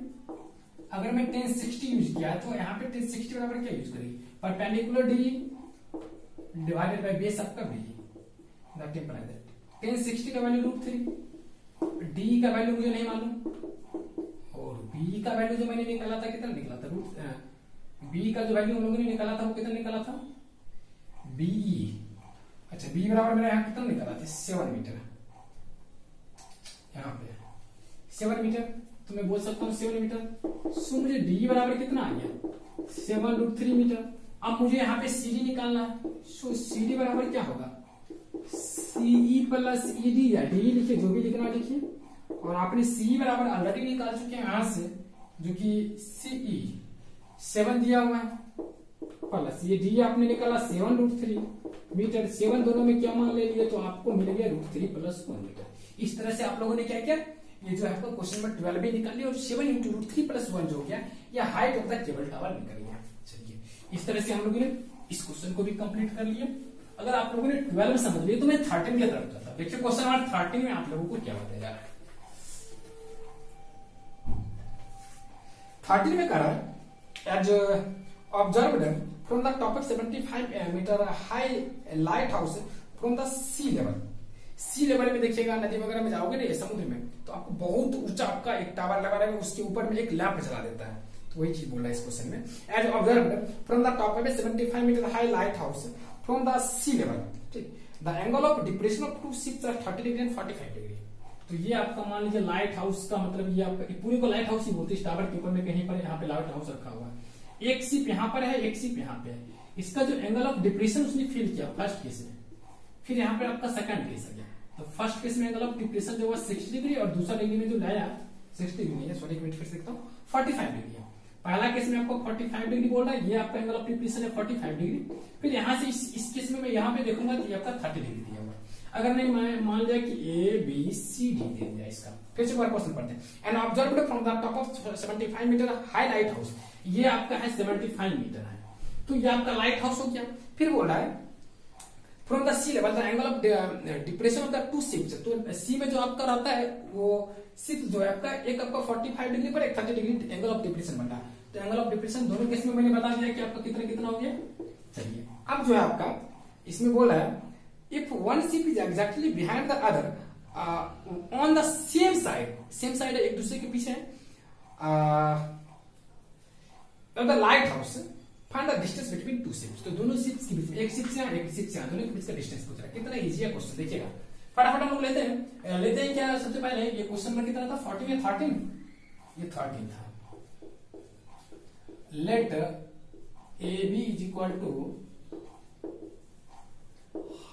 अगर मैं 1060 यूज किया तो यहाँ पे 1060 बराबर क्या यूज करेगी, perpendicular D divided by base आपका बी, दैट इंप्लाइज दैट 1060 का वैल्यू √3, डी का वैल्यू मुझे नहीं मालूम और बी का वैल्यू जो मैंने निकाला था कितना निकला था, बी का जो वैल्यू हम लोगों ने निकाला था वो कितना निकाला था, बीई। अच्छा बी बराबर मेरा यहाँ कितना निकाला था 7 मीटर, यहाँ पे 7 मीटर, तो मैं बोल सकता हूँ 7 मीटर। सो मुझे डी बराबर कितना आ गया 7√3 मीटर। अब मुझे यहाँ पे सी डी निकालना है, सो सी डी बराबर क्या होगा सीई प्लस ई डी, या डी लिखिए जो भी लिखना लिखिए, और आपने सी बराबर ऑलरेडी निकाल चुके हैं यहाँ से, जो कि सीई 7 दिया हुआ है प्लस ये डी आपने निकाला 7√3 मीटर, 7 दोनों में क्या मान ले लिए तो आपको मिल गया √3 + 1 मीटर। इस तरह से आप लोगों ने क्या किया, ये जो है क्वेश्चन नंबर 12 भी निकाल लिया और 7 × √3 + 1 जो गया या height of the cable tower निकल गया। चलिए इस तरह से हम लोगों ने इस क्वेश्चन को भी कंप्लीट कर लिया। अगर आप लोगों ने 12 में समझ लिया तो मैं 13 की तरफ जाता। देखिए क्वेश्चन नंबर 13 में आप लोगों को क्या बताया जा रहा है। 13 में कह रहा है as observed from the top of 75 metre high light house from the sea level. Sea level में देखिएगा नदी वगैरह में जाओगे ना समुद्र में तो आपको बहुत ऊंचा आपका एक टावर लगा रहेगा, उसके ऊपर में एक लैंप जला देता है, तो वही चीज बोल रहा है इस क्वेश्चन में। As observed from the top of 75 metre high light house from the sea level, ठीक, the angle of depression of two ships are 30 degree and 45 degree. तो ये आपका मान लीजिए लाइट हाउस का मतलब ये आपका पूरे को लाइट हाउस ही बोलते हैं। टावर के ऊपर में कहीं पर यहाँ पे लाइट हाउस रखा हुआ है, एक शिप यहाँ पर है, एक शिप यहाँ पे है। इसका जो एंगल ऑफ डिप्रेशन उसने फील किया फर्स्ट केस में, फिर यहाँ पे आपका सेकंड केस आ गया। तो फर्स्ट केस में एंगल ऑफ डिप्रेशन जो हुआ 60 डिग्री और दूसरा डिग्री में जो लाया 60 डिग्री है, सॉरी एक मिनट फिर से देखता हूँ 45 डिग्री है। पहला केस में आपको 45 डिग्री बोल रहा है, ये आपका एंगल ऑफ डिप्रेशन है 45 डिग्री। फिर यहाँ से इस केस में मैं यहाँ पे देखूंगा कि आपका 30 डिग्री दिया हुआ। अगर नहीं मान लिया कि ए बी सी डी दे दिया इसका, फिर से क्वेश्चन पढ़ते हैं। And observed from the top of 75 metre high light house, ये आपका है 75 मीटर है, तो ये आपका लाइट हाउस हो गया। फिर बोल रहा है from the sea level the angle of depression of the two ships. तो सी में जो आपका रहता है वो शिप जो है आपका एक आपका 45 डिग्री पर एक 30 डिग्री एंगल ऑफ डिप्रेशन बन रहा है। तो एंगल ऑफ डिप्रेशन दोनों केस में मैंने बता दिया कि आपका कितना कितना हो गया। चलिए अब जो है आपका इसमें बोला है if one ship is exactly behind the other on the same side एक दूसरे के पीछे the light house, find the distance between two ships. तो दोनों शिप्स के बीच में, एक शिप से एक शिप से दोनों के बीच का डिस्टेंस पूछ रहा है। कितना इजी है क्वेश्चन, देखिएगा फटाफट हम लोग लेते हैं क्या। सबसे पहले ये क्वेश्चन में कितना था 14 या 13, ये 13 था। Let A B is equal to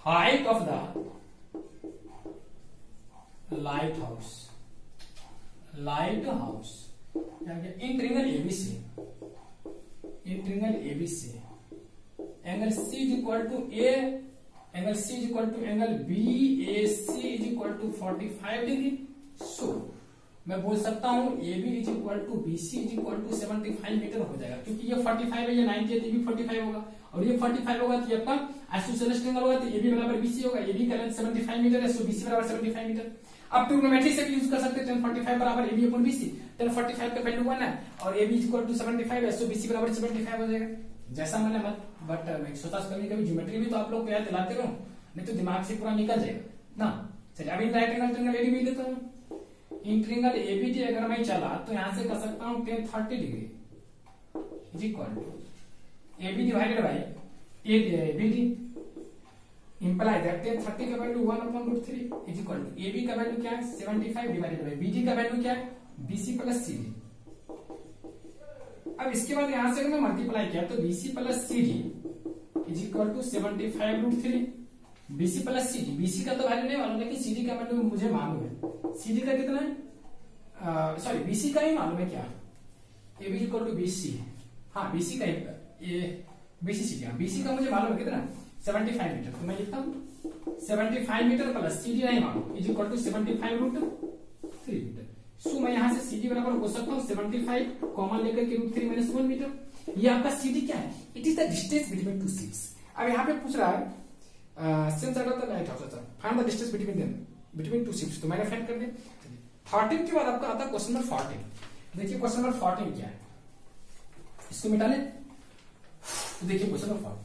height of the light house in triangle ABC, angle C is equal to angle B A C is equal to 45 degree. So मैं बोल सकता हूं A B is equal to B C is equal to 75 metre हो जाएगा, क्योंकि ये 45 है, ये 90 है तो ये भी 45 होगा, और ये 45 होगा तो ये आपका आइसोसेलेस ट्रायंगल होगा तो ए बी बराबर बी सी होगा। ए बी का लेंथ 75 मीटर है, सो बी सी बराबर 75 मीटर। अब ट्रिग्नोमेट्री से भी यूज कर सकते हैं, tan 45 बराबर A B upon B C. tan 45 का वैल्यू 1 है और A B is equal to 75 है, सो बी सी बराबर 75 हो जाएगा। जैसा मैंने बट मैं सोचा कभी कभी ज्योमेट्री भी तो आप लोग को याद दिलाते रहो, नहीं तो दिमाग से पूरा निकल जाएगा ना। चलिए अभी राइट एंगल ट्रायंगल एबी लेता हूं। इन ट्रायंगल एबीडी अगर मैं चला तो यहां से कर सकता हूं tan 30 degree is equal to AB divided by ABD, imply that tan 30 का value 1/√3 is equal to AB का वैल्यू क्या है 75 डिवाइडेड बाय बीडी का वैल्यू क्या है बीसी प्लस सीडी। अब इसके बाद यहां से अगर मैं मल्टीप्लाई किया तो BC plus CD is equal to 75√3 BC plus CD. BC का तो वैल्यू नहीं मालूम लेकिन सीडी का वैल्यू मुझे मालूम है। सीडी का कितना है, सॉरी बीसी का ही मालूम है क्या, A B equal to BC. हाँ बीसी का बीसी सीडी, बीसी का मुझे मालूम है कितना 75 मीटर। तो मैं लिखता हूँ 75 मीटर प्लस सीडी नहीं मालूम इज इक्वल टू 75√3 मीटर। सो मैं यहां से सीडी बराबर हो सकता हूँ 75 कॉमन लेकर के √3 - 1 मीटर। ये आपका सीडी क्या है, it is the distance between two ships. अब यहाँ पे पूछ रहा है same side of the light house, find the distance between two ships. तो मैंने फाइंड कर दिया। 13 के बाद आपका आता है क्वेश्चन नंबर 14। देखिए क्वेश्चन नंबर 14 क्या है। इसको मिटा ले। तो देखिए क्वेश्चन नंबर 4,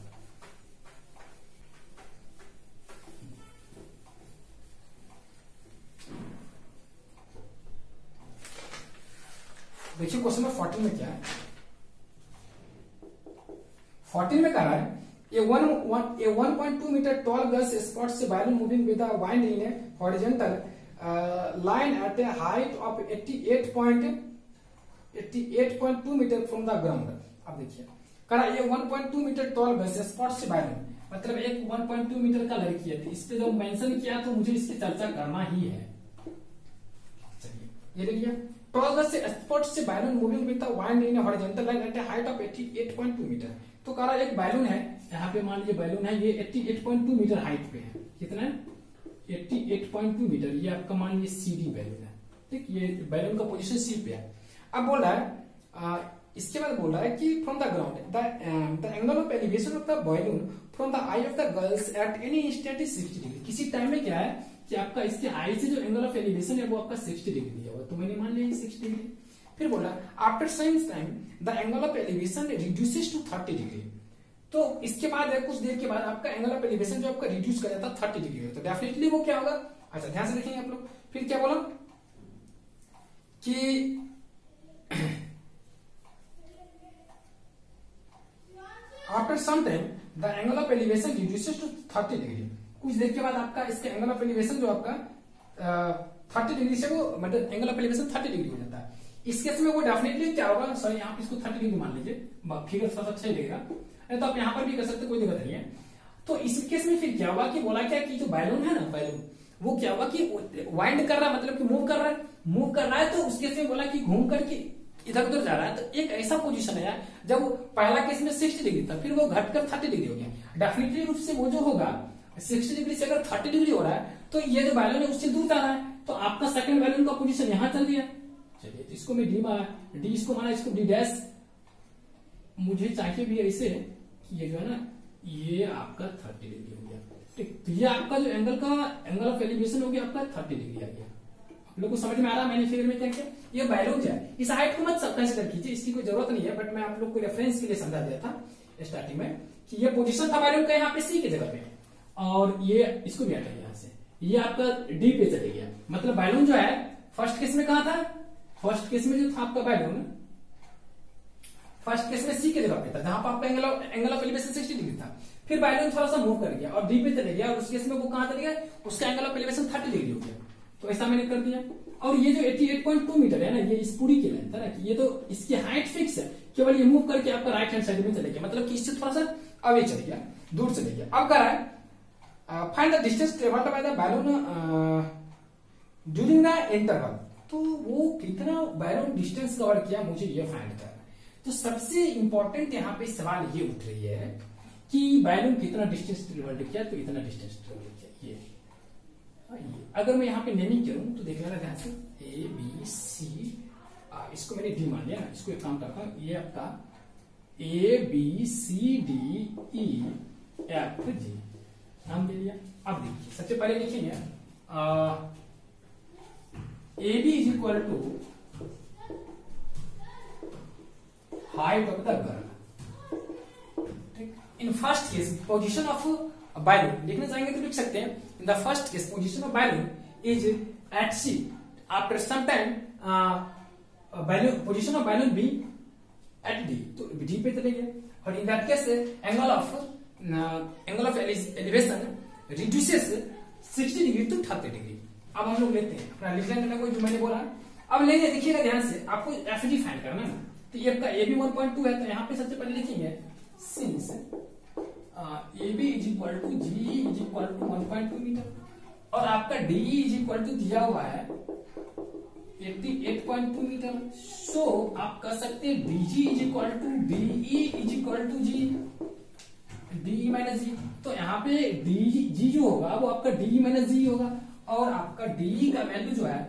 देखिए क्वेश्चन नंबर 14 में क्या है। 14 में कह रहा है a 1.2 metre tall Gus spots a balloon moving with a wind in a horizontal line at a height of 88.2 metre from the ground. अब देखिए कह रहा है ये 1.2 metre tall Gus spots balloon, मतलब एक 1.2 मीटर का लड़की है। इस पे जब मेंशन किया तो मुझे इसकी चर्चा करना ही है। चलिए ये देखिए tall Gus spots balloon moving with the wind in a horizontal line at a height of 88.2 metre. तो कह रहा है एक बैलून है, यहाँ पे मान लीजिए बैलून है, ये 88.2 मीटर हाइट पे है। कितना है? 88.2 मीटर। ये आपका मान लीजिए CD बैलून है, ठीक। ये बैलून का पोजीशन C पे है। अब बोल रहा है इसके बाद बोल रहा है कि from the ground the angle of elevation of the balloon from the I of the girls at any instant is 60 degree. किसी टाइम में क्या है कि आपका इसके आई से जो एंगल ऑफ एलिवेशन है वो आपका 60 डिग्री दिया हुआ, तो मैंने मान लिया 60 डिग्री। फिर बोला after some time the angle of elevation reduces to 30 degree. तो इसके बाद कुछ देर के बाद आपका एंगल ऑफ एलिवेशन जो आपका रिड्यूस कर जाता है 30 डिग्री, तो डेफिनेटली वो क्या होगा। अच्छा ध्यान से देखेंगे आप लोग। फिर क्या बोला कि after some time the angle of elevation reduces to 30 degree. कुछ देर के बाद आपका इसका एंगल ऑफ एलिवेशन जो आपका 30 डिग्री से वो मतलब एंगल ऑफ एलिवेशन 30 डिग्री हो जाता है। इस केस में वो डेफिनेटली क्या होगा, सॉरी यहाँ पे इसको 30 डिग्री मान लीजिए, फिगर थोड़ा अच्छा ही लगेगा, तो आप यहाँ पर भी कर सकते, कोई दिक्कत नहीं है। तो इस केस में फिर क्या होगा कि बोला क्या कि जो बैलून है ना, बैलून वो क्या होगा कि वाइंड कर रहा है, मतलब कि मूव कर रहा है। तो उस केस में बोला कि घूम करके इधर उधर जा रहा है। तो एक ऐसा पोजीशन है जब पहला केस में 60 डिग्री था, फिर वो घटकर 30 डिग्री हो गया। डेफिनेटली रूप से वो जो होगा 60 डिग्री से अगर 30 डिग्री हो रहा है तो ये जो बैलून है उससे दूर जा रहा है, तो आपका सेकंड बैलून का पोजीशन यहाँ चल गया। चलिए तो इसको मैं डी इसको माना, इसको डी डैश। मुझे चाहिए भी ऐसे कि ये जो है ना ये आपका 30 डिग्री हो गया, ठीक। तो ये आपका जो एंगल ऑफ एलिवेशन हो गया आपका 30 डिग्री आ गया। आप लोग को समझ में आ रहा है मैंने फिगर में क्या किया। ये बैलून है, इस हाइट को मत कंसीडर कीजिए, इसकी कोई जरूरत नहीं है, बट मैं आप लोग को रेफरेंस के लिए समझा दिया था स्टार्टिंग में कि ये पोजीशन था बैलून का यहाँ पे C के जगह पे, और ये इसको भी हटाइए यहाँ से, ये आपका D पे चले गया। मतलब बैलून जो है फर्स्ट केस में कहा था, फर्स्ट केस में जो था आपका बैलून फर्स्ट केस में C के जगह पे था, जहां पर आपका एंगल ऑफ एलिवेशन 60 डिग्री था। फिर बैलून थोड़ा सा मूव कर गया और D पे चले गया, और उस केस में वो कहां चले गया, उसका एंगल ऑफ एलिवेशन 30 डिग्री हो गया। तो ऐसा मैंने कर दिया। और ये जो 88.2 मीटर है ना, ये इस पूरी की लेंथ है ना, कि ये तो इसकी हाइट फिक्स है, केवल ये मूव करके आपका राइट हैंड साइड में चले गया, मतलब कि इससे थोड़ा सा अवे चले गया, दूर चले गया। अब कह रहा है find the distance travelled by the balloon during the interval. तो वो कितना बैलून डिस्टेंस कवर किया, मुझे ये फाइंड करना है। तो सबसे इंपॉर्टेंट यहाँ पे सवाल ये उठ रही है कि बैलून कितना डिस्टेंस ट्रेवल्ड किया, तो इतना डिस्टेंस ट्रेवल्ड किया। ये अगर मैं यहाँ पे नेमिंग करूं तो देख लेना ध्यान से, ABC, इसको मैंने D मान लिया ना, इसको एक काम करता हूं, ये आपका ABCDEFG नाम दे दिया। अब देखिए सबसे पहले लिखेंगे AB is equal to height of the girl, ठीक। In first case position of balloon लिखना चाहेंगे तो लिख सकते हैं। In the first case position of balloon is at C after some time balloon position of balloon B at D, तो D पे चले गए। और in that case angle of elevation reduces 60 degree to 30 degree. अब हम लोग लेते हैं अपना लिख लेंगे कोई जो मैंने बोला। अब लेंगे, देखिएगा ध्यान से, आपको FG फाइंड करना है। तो ये आपका AB 1.2 है, तो यहाँ पे सबसे पहले लिखेंगे since AB is equal to GE is equal to 1.2 metre, और आपका DE इज इक्वल टू दिया हुआ है 88.2 मीटर। सो आप कह सकते हैं DG is equal to DE is equal to DE minus G। तो यहाँ पे DG जो होगा वो आपका DE माइनस G होगा, और आपका DE का वैल्यू जो है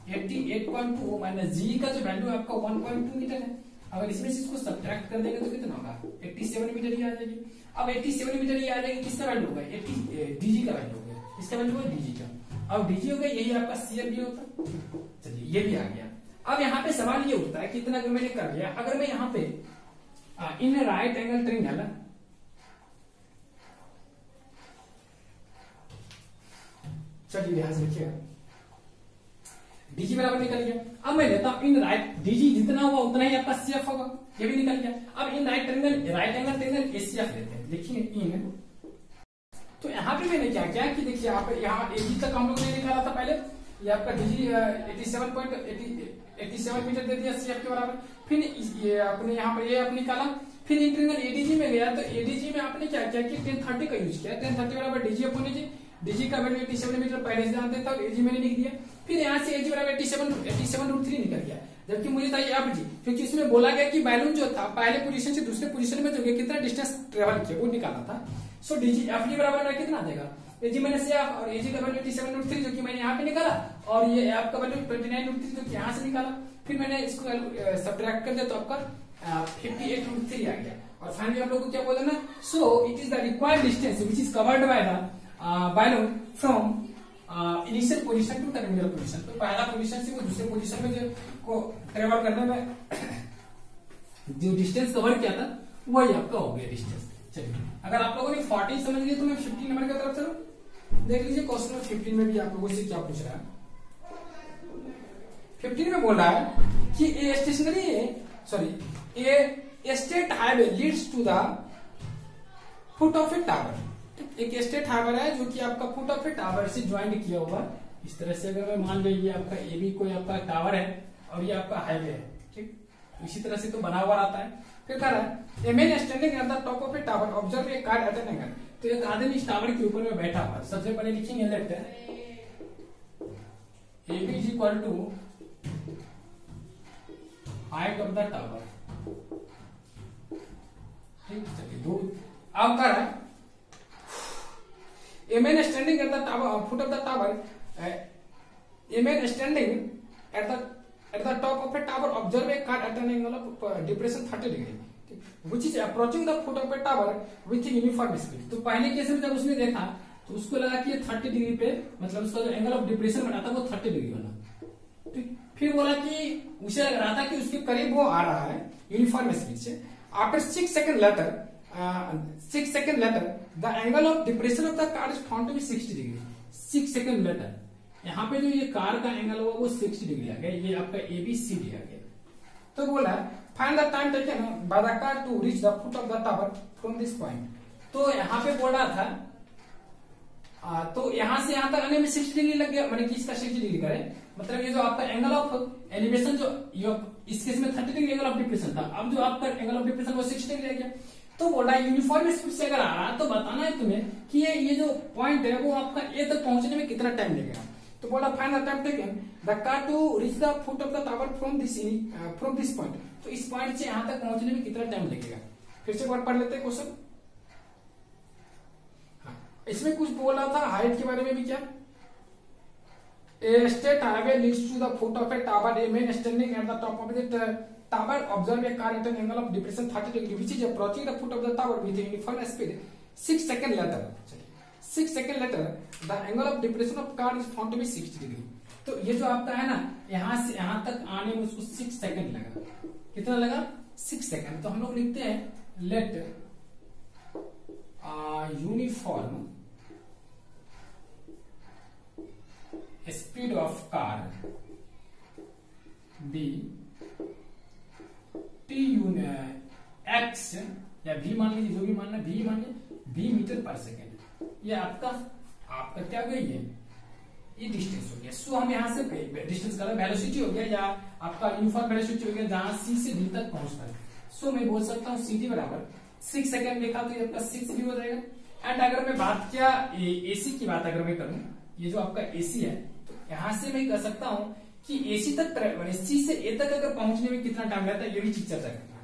88.2 माइनस G का जो वैल्यू है आपका 1.2 मीटर है। अगर इसमें से इसको सब्ट्रैक्ट कर देंगे तो कितना होगा, 87 मीटर ही आ जाएगी। अब 87 मीटर ही आ जाएगी, किसका वैल्यू होगा, DG का वैल्यू होगा, इसका वैल्यू होगा DG का। अब DG हो गया, यही आपका CFD होता। चलिए ये भी आ गया। अब यहाँ पे सवाल ये उठता है कि इतना अगर मैंने कर लिया, अगर मैं यहाँ पे इन राइट एंगल ट्रायंगल चलिए यहां से लिखिएगा डीजी बराबर निकल गया। अब मैं लेता हूं इन राइट डीजी जितना हुआ उतना ही आपका सीएफ होगा, ये भी निकल गया। अब इन राइट एंगल ट्रायंगल एसीएफ लेते हैं, देखिए इन। तो यहाँ पे मैंने क्या किया कि देखिए आप यहाँ एजी तक हम लोग ने निकाला था पहले, ये आपका डीजी 87 मीटर दे दिया सीएफ के बराबर। फिर ये आपने यहाँ पर ये आप निकाला, फिर इंटरनल एडीजी में गया तो एडीजी में आपने क्या किया कि 1030 का यूज किया। 1030 बराबर डीजी अपॉन एजी, डीजी का वैल्यू 87 मीटर पहले से जानते थे, एजी मैंने लिख दिया। फिर यहाँ से एजी बराबर 87√3 निकल गया, जबकि मुझे था ये एफजी, क्योंकि इसमें बोला गया कि बैलून जो था पहले पोजीशन से दूसरे पोजीशन में जो गया कितना डिस्टेंस ट्रेवल किया वो निकालना था। सो डीजी एफजी बराबर मेरा कितना देगा, एजी मैंने सीएफ और एजी का वैल्यू 87√3 जो कि मैंने यहाँ पे निकाला, और ये एफ का वैल्यू 29√3 जो कि यहाँ से निकाला। फिर मैंने इसको सब्ट्रैक्ट कर दिया तो आपका 58√3 आ गया। और फाइनली आप लोगों को क्या बोला ना, so it is the required distance which is covered by the balloon from initial position to terminal position. तो पहला पोजीशन से वो दूसरे पोजीशन में जो को ट्रेवल करने में जो डिस्टेंस कवर किया था वही आपका हो गया डिस्टेंस। चलिए अगर आप लोगों ने 14 समझ लिया तो मैं 15 नंबर की तरफ चलो देख लीजिए। क्वेश्चन नंबर 15 में भी आप लोगों से क्या पूछ रहा है। 15 में बोल रहा है कि a state highway leads to the foot of a tower. एक स्टेट हाईवे है जो कि आपका फुट ऑफ ए टावर से ज्वाइंट किया हुआ इस तरह से। अगर मैं मान लीजिए आपका ए बी कोई आपका टावर है और ये आपका हाईवे है, ठीक, इसी तरह से तो बना हुआ रहता है। फिर कह रहा है a man standing at the top of a tower observe a car at an angle. तो एक आदमी इस टावर के ऊपर में बैठा हुआ है। सबसे पहले लिखेंगे let A B is equal to height of the tower, ठीक। चलिए दो अब कर रहा है a man standing at the tower foot of the tower, a man standing at the top of a tower observe a car at an angle of depression 30 degree which is approaching the foot of a tower with uniform speed। तो पहले case में जब उसने देखा तो उसको लगा कि ये 30 डिग्री पे, मतलब उसका जो एंगल ऑफ डिप्रेशन बना था वो 30 डिग्री बना, ठीक। फिर बोला कि उसे लग रहा था कि उसके करीब वो आ रहा है यूनिफॉर्म स्पीड से। After 6 second later the angle of depression of the car is found to be 60 degree. 6 second later यहाँ पे जो ये कार का एंगल हुआ वो 60 डिग्री आ गया। ये आपका ABCD आ गया। तो बोला find the time taken by the car to reach the foot of the tower from this point. तो यहाँ पे बोल रहा था तो यहाँ से यहाँ तक आने में 60 डिग्री लग गया, मैंने किसका 60 डिग्री करे, मतलब ये जो आपका एंगल ऑफ एलिवेशन जो इस केस में 30 डिग्री एंगल ऑफ डिप्रेशन था, अब जो आपका एंगल ऑफ डिप्रेशन वो 60 डिग्री आ गया। तो बोल रहा है यूनिफॉर्म स्पीड से अगर आ रहा है तो बताना है तुम्हें कि ये जो पॉइंट है वो आपका ए तक पहुंचने में कितना टाइम लगेगा। तो बोला find the time taken the car to reach the foot of the tower from this point. तो इस पॉइंट से यहां तक पहुंचने में कितना टाइम लगेगा। फिर से एक बार पढ़ लेते हैं क्वेश्चन। हाँ, इसमें कुछ बोला था हाइट के बारे में भी। क्या a state highway leads to the foot of a tower, a man standing at the top of the tower observe a car at an angle of depression 30 degree which is approaching the foot of the tower with uniform speed 6 second later. 6 second later the angle of depression of car is found to be 60 degree. तो ये जो आपका है ना, यहां से यहां तक आने में उसको 6 सेकंड लगा। कितना लगा? 6 सेकंड। तो हम लोग लिखते हैं let uniform speed of car be T X या v मान लीजिए, जो भी मानना v मानिए, v मीटर पर सेकेंड। ये आपका क्या गई है, ये डिस्टेंस हो गया। सो हम यहाँ से डिस्टेंस का वेलोसिटी हो गया या आपका यूनिफॉर्म वेलोसिटी हो गया जहां C से D तक पहुंचता है। सो मैं बोल सकता हूँ CD बराबर 6 सेकंड लिखा तो ये आपका 6 भी हो जाएगा। एंड अगर मैं बात किया AC की बात अगर मैं करूं, ये जो आपका AC है, तो यहां से मैं कह सकता हूं कि AC तक C से A तक अगर पहुंचने में कितना टाइम लगता है, ये भी चीज चर्चा करना है।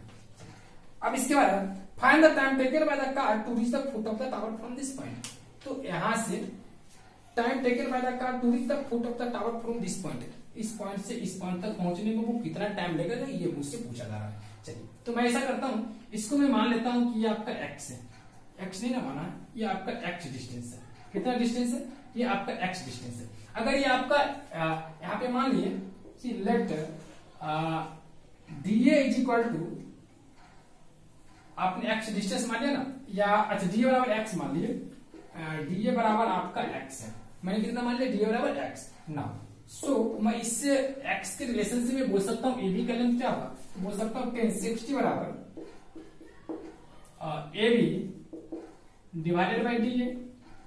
अब इसके बाद find the time taken by the car to reach the foot of the tower from this point. तो यहां से time taken by the car to reach the foot of the tower from this point, इस point से इस point तक पहुंचने में वो कितना टाइम लगेगा, ये मुझसे पूछा जा रहा है। चलिए तो मैं ऐसा करता हूं, इसको मैं मान लेता हूं कि ये आपका x है। x नहीं ना माना, ये आपका x डिस्टेंस है। कितना डिस्टेंस है? ये आपका x डिस्टेंस है। अगर ये आपका यहाँ पे मान लिए कि let DA is equal to आपने एक्स डिस्टेंस मान लिया ना, या अच्छा डी बराबर एक्स मान लिए, डी बराबर आपका एक्स है, मैंने कितना मान लिया, डी बराबर एक्स ना। सो मैं इससे एक्स के रिलेशन से मैं बोल सकता हूँ ए बी का लेंथ क्या होगा, बोल सकता हूँ 1060 बराबर A B divided by D A,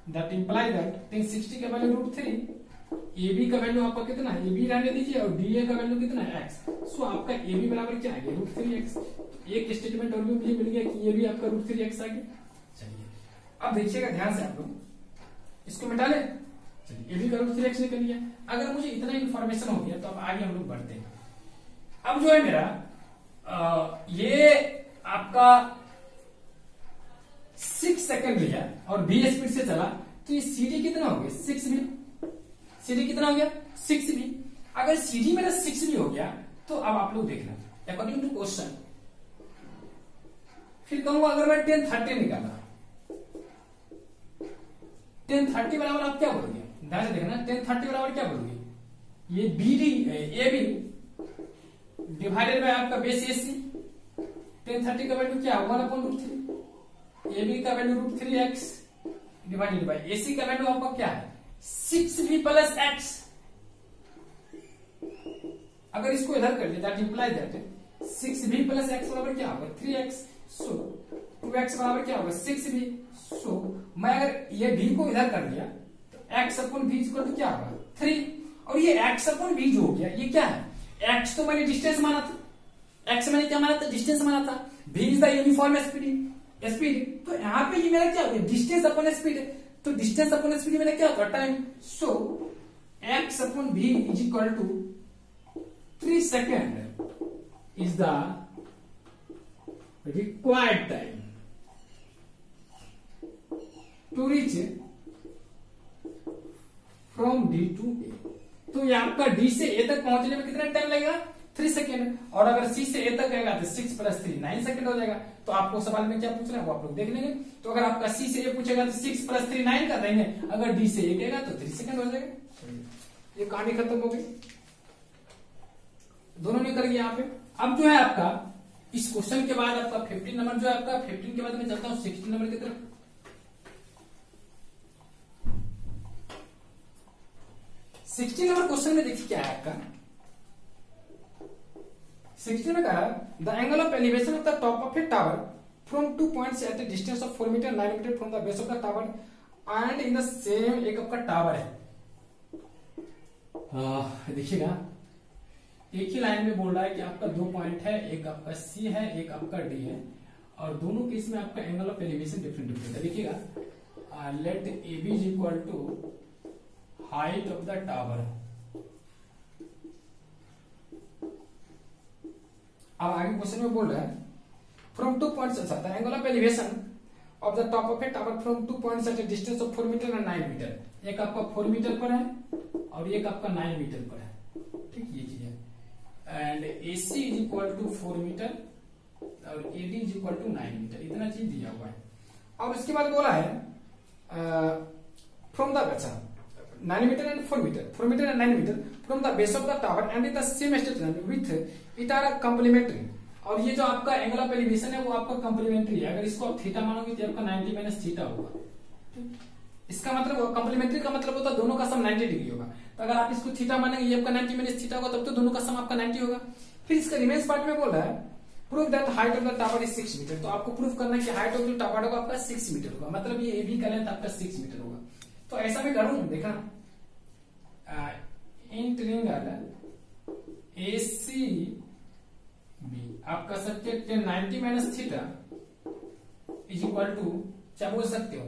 that imply that 1060 का वैल्यू √3, ए बी का वैल्यू आपका कितना है, ए बी रहने दीजिए, और डी ए का वैल्यू कितना है एक्स। सो आपका ए बी बराबर क्या आ गया, √3x। एक स्टेटमेंट और भी मुझे मिल गया कि ये भी आपका √3x आ गया। चलिए अब देखिएगा ध्यान से आप लोग, इसको मिटा ले, चलिए ए बी का √3x निकल गया। अगर मुझे इतना इंफॉर्मेशन हो गया तो अब आगे हम लोग बढ़ते हैं। अब जो है मेरा ये आपका 6 सेकंड लिया और v स्पीड से चला, तो ये CD कितना हो गया, 6v। CD कितना हो गया, 6v। अगर CD मेरा 6v हो गया तो अब आप लोग देखना, अकॉर्डिंग टू क्वेश्चन, फिर कहूंगा अगर मैं 1030 निकाला, 1030 बराबर आप क्या बोलोगे, ध्यान से देखना, 1030 बराबर क्या बोलोगे, ये BD AB डिवाइडेड बाय आपका बेस AC। 1030 का वैल्यू क्या होगा, 1/√3, AB का value √3x divided bye AC का वैल्यू आपका क्या है, 6v प्लस x। अगर इसको इधर कर दिया, that imply that 6v plus x बराबर क्या होगा, 3x। सो 2x बराबर क्या होगा, 6v। सो मैं अगर ये v को इधर कर दिया तो x upon v equal to क्या होगा, 3। और ये x अपॉन v जो हो गया, ये क्या है, x तो मैंने डिस्टेंस माना था, x मैंने क्या माना था, डिस्टेंस माना था, v is the uniform speed. तो यहाँ पे ये मेरा क्या हो गया, डिस्टेंस अपॉन स्पीड है, तो डिस्टेंस अपॉन स्पीड मेरा क्या होगा, time. So x upon v is equal to 3 second is the required time to reach from D to A। तो ये आपका D से A तक पहुंचने में कितना टाइम लगेगा, 3 सेकेंड। और अगर C से A तक गएगा तो 6 + 3 9 सेकेंड हो जाएगा। तो आपको सवाल में क्या पूछ रहा है वो आप लोग देख लेंगे। तो अगर आपका C से A पूछेगा तो 6 + 3 9 कर देंगे, अगर D से A गएगा तो 3 सेकेंड हो जाएगा। ये कहानी खत्म हो गई, दोनों निकल गए यहाँ पे। अब जो है आपका इस क्वेश्चन के बाद आपका 15 नंबर जो है आपका, 15 के बाद मैं चलता हूं 16 नंबर की तरफ। 16 नंबर क्वेश्चन में देखिए क्या है आपका, 16 में कहा the angle of elevation of the top of a tower from 2 points at a distance of 4 metre 9 metre from the base of the tower and in the same, एक आपका टावर है। देखिएगा एक ही लाइन में बोल रहा है कि आपका 2 पॉइंट है, एक आपका C है, एक आपका D है, और दोनों केस में आपका एंगल ऑफ एलिवेशन डिफरेंट है। देखिएगा let AB is equal to height of the tower. अब आगे क्वेश्चन में बोल रहा है फ्रॉम 2 पॉइंट्स, अच्छा the angle of elevation of the top of a tower from 2 points at a distance of 4 metre and 9 metre. एक आपका 4 metre पर है और एक आपका 9 मीटर पर है, ठीक ये चीज है। And AC is equal to 4 metre और AD is equal to 9 metre, इतना चीज दिया हुआ है। और उसके बाद बोला है फ्रॉम द, अच्छा 9 metre and 4 metre, 4 metre and 9 metre from the base of the tower and the same station with it are complementary. और ये जो आपका एंगल ऑफ एलिवेशन है वो आपका कंप्लीमेंट्री है। अगर इसको आप थीटा मानोगे तो आपका 90 माइनस थीटा होगा। इसका मतलब कंप्लीमेंट्री का मतलब होता है दोनों का सम 90 डिग्री होगा। तो अगर आप इसको थीटा मानेंगे ये आपका 90 माइनस थीटा होगा, तब तो दोनों का सम आपका 90 होगा। फिर इसका रिमेन्स पार्ट में बोल रहा है prove that height of the tower is 6 metre. तो आपको प्रूव करना है कि हाइट ऑफ द टावर होगा आपका 6 मीटर होगा, मतलब ये AB का लेंथ आपका 6 मीटर होगा। तो ऐसा मैं करूं, देखा इन ट्रायंगल ACB आपका subject 90 minus theta is equal to क्या बोल सकते हो,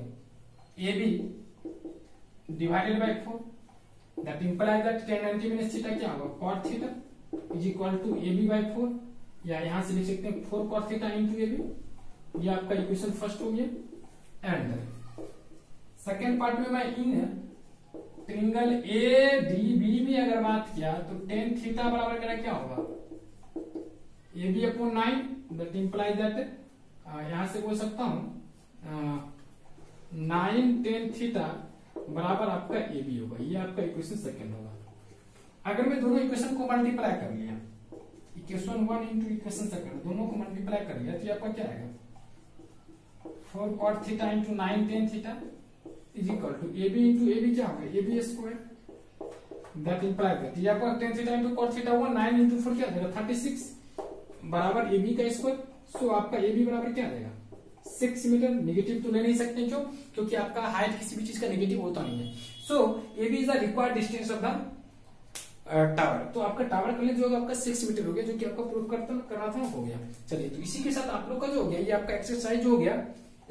AB divided by 4, that implies that 1090 minus theta क्या होगा, cot theta is equal to AB by 4, या यहां से लिख सकते हैं 4 cot थीटा इनटू AB। ये आपका इक्वेशन फर्स्ट हो गया। एंड सेकेंड पार्ट में मैं इन ट्रायंगल ADB भी अगर बात किया तो tan थीटा बराबर मेरा क्या होगा, AB upon 9, that implies that यहां से बोल सकता हूं 9 tan थीटा बराबर आपका AB होगा। ये आपका इक्वेशन सेकंड होगा। अगर मैं दोनों इक्वेशन को मल्टीप्लाई कर लिया, इक्वेशन 1 इंटू इक्वेशन सेकंड, दोनों को मल्टीप्लाई कर लिया तो ये आपका क्या आएगा 4 cot theta into 9 tan theta is equal to A B into A B क्या होगा A B square that imply that ये आपका tan theta into cot theta हुआ 9 इंटू 4 क्या देगा 36 बराबर ए बी का स्क्वायर। सो आपका ए बी बराबर क्या देगा 6 मीटर। नेगेटिव तो ले नहीं सकते क्यों क्योंकि आपका हाइट किसी भी चीज का नेगेटिव होता नहीं है। So A B is the required distance of the tower. तो आपका टावर का लेंथ जो होगा आपका 6 मीटर हो गया जो कि आपका प्रूफ करना था हो गया। चलिए तो इसी के साथ आप लोग का जो हो गया ये आपका एक्सरसाइज हो गया।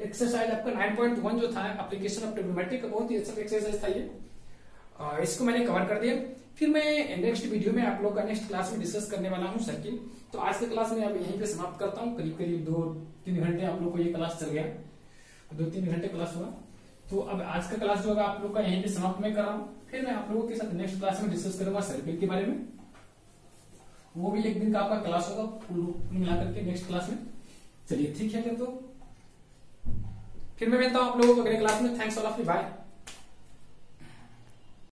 एक्सरसाइज आपका 9.1 जो था एप्लीकेशन ऑफ ट्रिग्नोमेट्री का बहुत ही अच्छा एक्सरसाइज था ये। इसको मैंने कवर कर दिया। फिर मैं नेक्स्ट वीडियो में आप लोग का नेक्स्ट क्लास में डिस्कस करने वाला हूँ सर्किल। तो आज के क्लास में अब यहीं पे समाप्त करता हूँ। करीब करीब 2-3 घंटे आप लोग को ये क्लास चल गया 2-3 घंटे क्लास हुआ। तो अब आज का क्लास जो होगा आप लोग का यहीं पे समाप्त मैं कर रहा हूँ। फिर मैं आप लोगों के साथ नेक्स्ट क्लास में डिस्कस करूंगा सर्किल के बारे में। वो भी एक दिन का आपका क्लास होगा कुल मिला करके नेक्स्ट क्लास में। चलिए ठीक है तो फिर मैं मिलता हूँ आप लोगों को अगले क्लास में। Thanks all of you bye.